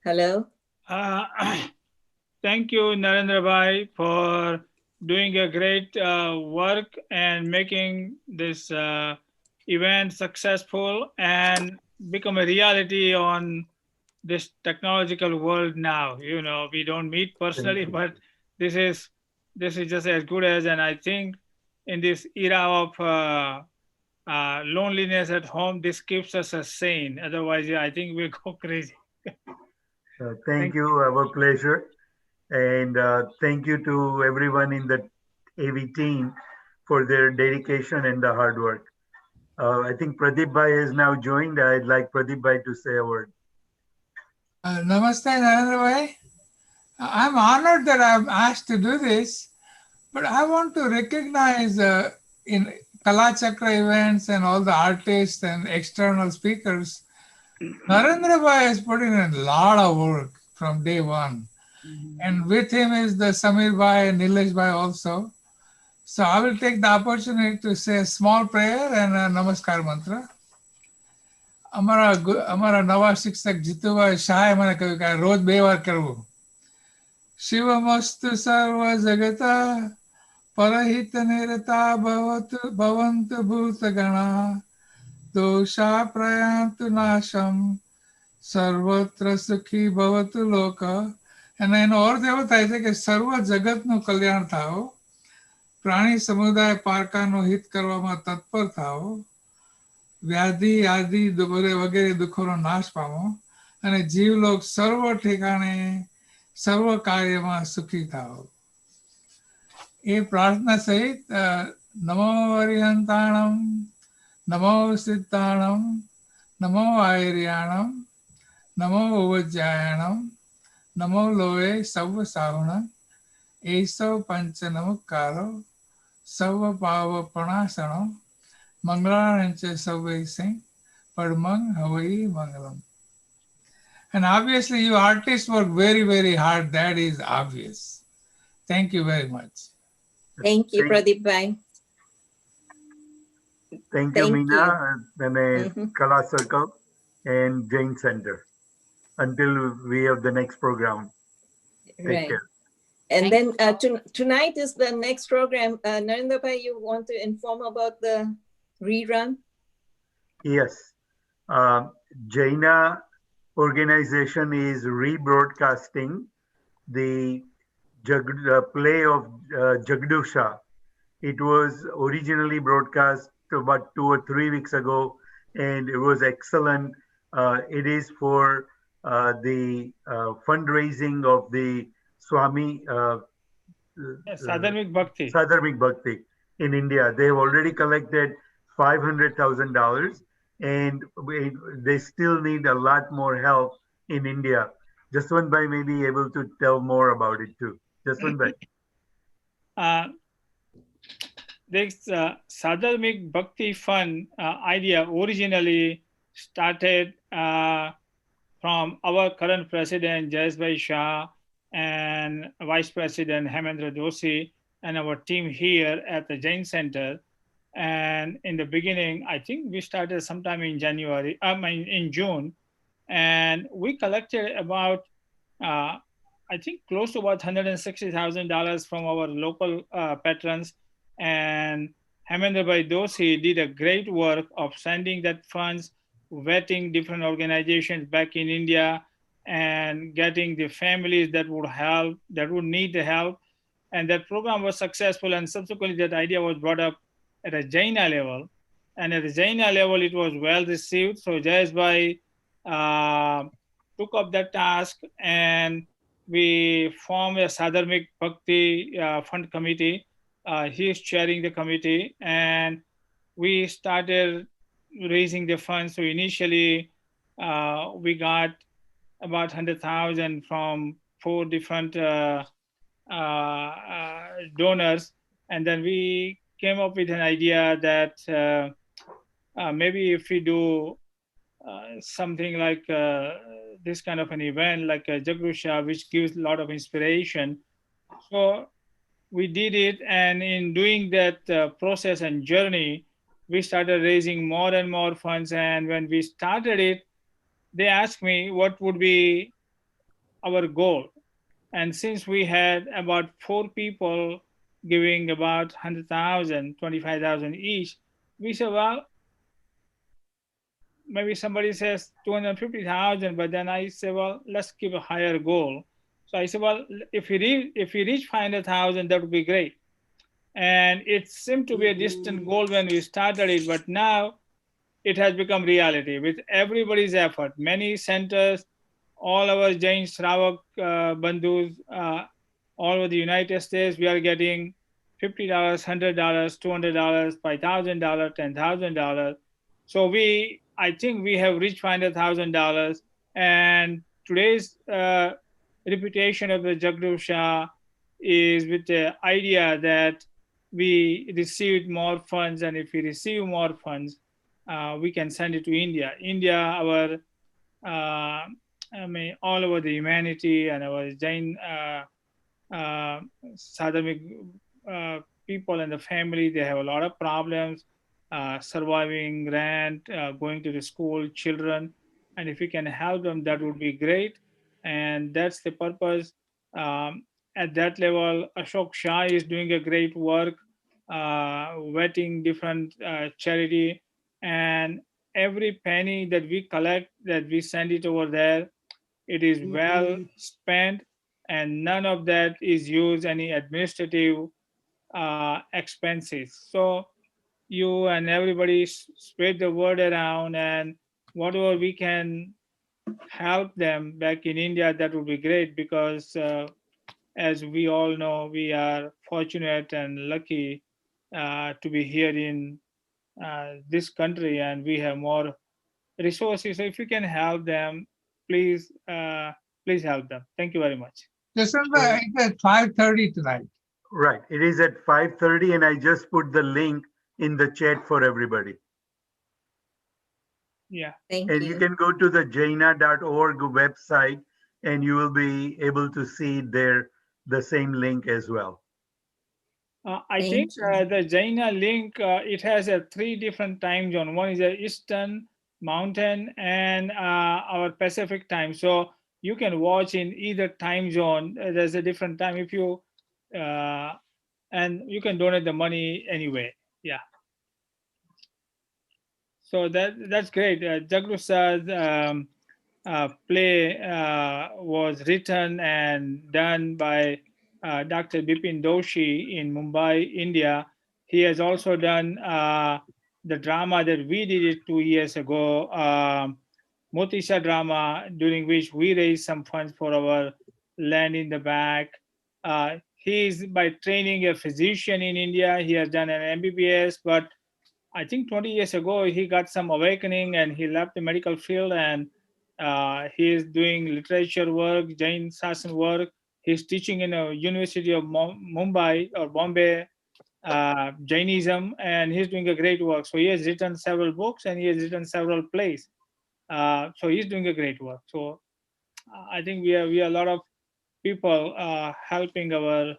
Hello. Thank you, Narendra Bhai, for doing a great work and making this event successful and become a reality on this technological world now. You know, we don't meet personally, but this is just as good as. And I think in this era of loneliness at home, this keeps us sane. Otherwise, I think we'll go crazy. Thank you. Our pleasure. And thank you to everyone in the AV team for their dedication and the hard work. I think Pradeep Bhai is now joined. I'd like Pradeep Bhai to say a word. Namaste, Narendra Bhai. I'm honored that I'm asked to do this, but I want to recognize in Kala Chakra events and all the artists and external speakers, Narendra Bhai has put in a lot of work from day one. And with him is the Samir Bhai and Nilesh Bhai also. So I will take the opportunity to say a small prayer and a Namaskar mantra. અમારા નવા શિક્ષક જીતુભાઈ શાહે મને કહ્યું કે રોજ 2 વાર કરવું. શિવમસ્તુ સર્વ જગતા પરહિત નિરતા ભવંતુ ભૂતગણા દોષા પ્રયાન્તુ નાશમ સર્વત્ર સુખી ભવતુ લોક. અને એનો અર્થ એવો થાય છે કે સર્વ જગતનું કલ્યાણ થાઓ, પ્રાણી સમુદાય પારકાનું હિત કરવામાં તત્પર થાઓ, વ્યાધિ આદિ વગેરે દુઃખોનો નાશ પામો અને જીવલોક સર્વ ઠેકાણે સર્વ કાર્યમાં સુખી થાઓ. એ પ્રાર્થના સહિત નમો અરિહંતાણમ, નમો સિદ્ધાણમ, નમો આયર્યાણમ, નમો ઉવજ્જાયણમ, નમો લોએ સર્વ સાવણ, એસો પંચ નમકારો, સર્વ પાવ પ્રણાસણો, મંગળાંચ સર્વૈસિં પડમંગ હવૈ Mangalam. And obviously you artists work very, very hard. That is obvious. Thank you very much. Thank you, Pradeep Bhai. Thank you, Meena, and Kala Circle and Jain Center. Until we have the next program. Take care. And then tonight is the next program. Narendra Bhai, you want to inform about the rerun? Yes. Jaina organization is rebroadcasting the play of Jagdusha. It was originally broadcast about 2 or 3 weeks ago, and it was excellent. It is for the fundraising of the Swami Sadharmik Bhakti in India. They have already collected $500,000, and they still need a lot more help in India. Jaswant Bhai may be able to tell more about it too. Jaswant Bhai. This Sadharmik Bhakti Fund idea originally started from our current president, Jayasbhai Shah, and Vice President Hemendra Doshi, and our team here at the Jain Center. And in the beginning, I think we started sometime in in June, and we collected about, I think close to about $160,000 from our local patrons. And Hemendra Bhai Doshi did a great work of sending that funds, vetting different organizations back in India, and getting the families that would need the help. And that program was successful, and subsequently that idea was brought up at a Jaina level. And at the Jaina level, it was well received. So Jayesh Bhai took up that task, and we formed a Sadharmik Bhakti Fund Committee. He is chairing the committee, and we started raising the funds. So initially, we got about 100,000 from 4 different donors, and then we came up with an idea that maybe if we do something like this kind of an event, like a Jagrusha, which gives a lot of inspiration. So we did it, and in doing that process and journey, we started raising more and more funds. And when we started it, they asked me what would be our goal. And since we had about 4 people giving about 100,000, 25,000 each, we said, well, maybe somebody says 250,000, but then I say, well, let's give a higher goal. So I said, well, if we reach 500,000, that would be great. And it seemed to be a distant goal when we started it, but now it has become reality with everybody's effort. Many centers, all our Jain Shravak Bandhus, all over the United States, we are getting $50, $100, $200, $5,000, $10,000. So I think we have reached $500,000. And today's reputation of the Jagdusha is with the idea that we received more funds, and if we receive more funds, we can send it to India. India, our all over the humanity and our Jain Sadhamik people and the family, they have a lot of problems surviving rent, going to the school, children. And if we can help them, that would be great. And that's the purpose. At that level, Ashok Shah is doing a great work, vetting different charity. And every penny that we collect, that we send it over there, it is well spent, and none of that is used any administrative expenses. So you and everybody spread the word around, and whatever we can help them back in India, that would be great, because as we all know, we are fortunate and lucky to be here in this country, and we have more resources. So if you can help them, please, please help them. Thank you very much. December, it's at 5:30 tonight. Right. It is at 5:30, and I just put the link in the chat for everybody. Yeah. Thank And you can go to the jaina.org website, and you will be able to see there the same link as well. I think the Jaina link, it has 3 different time zone. One is the Eastern, Mountain, and our Pacific time. So you can watch in either time zone. There's a different time if you, and you can donate the money anyway. Yeah. So that's great. Jagrusa's play was written and done by Dr. Bipin Doshi in Mumbai, India. He has also done the drama that we did it 2 years ago, Motisha drama, during which we raised some funds for our land in the back. He is by training a physician in India. He has done an MBBS, but I think 20 years ago, he got some awakening and he left the medical field, and he is doing literature work, Jain Sasan work. He's teaching in a University of Mumbai or Bombay, Jainism, and he's doing a great work. So he has written several books and he has written several plays. So he's doing a great work. So I think we are a lot of people helping our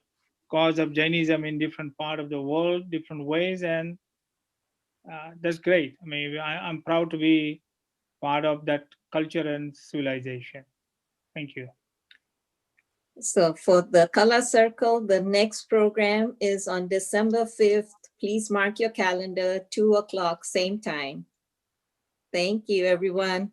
cause of Jainism in different part of the world, different ways, and that's great. I mean, I'm proud to be part of that culture and civilization. Thank you. So for the Color Circle, the next program is on December 5th. Please mark your calendar, 2 o'clock, same time. Thank you, everyone.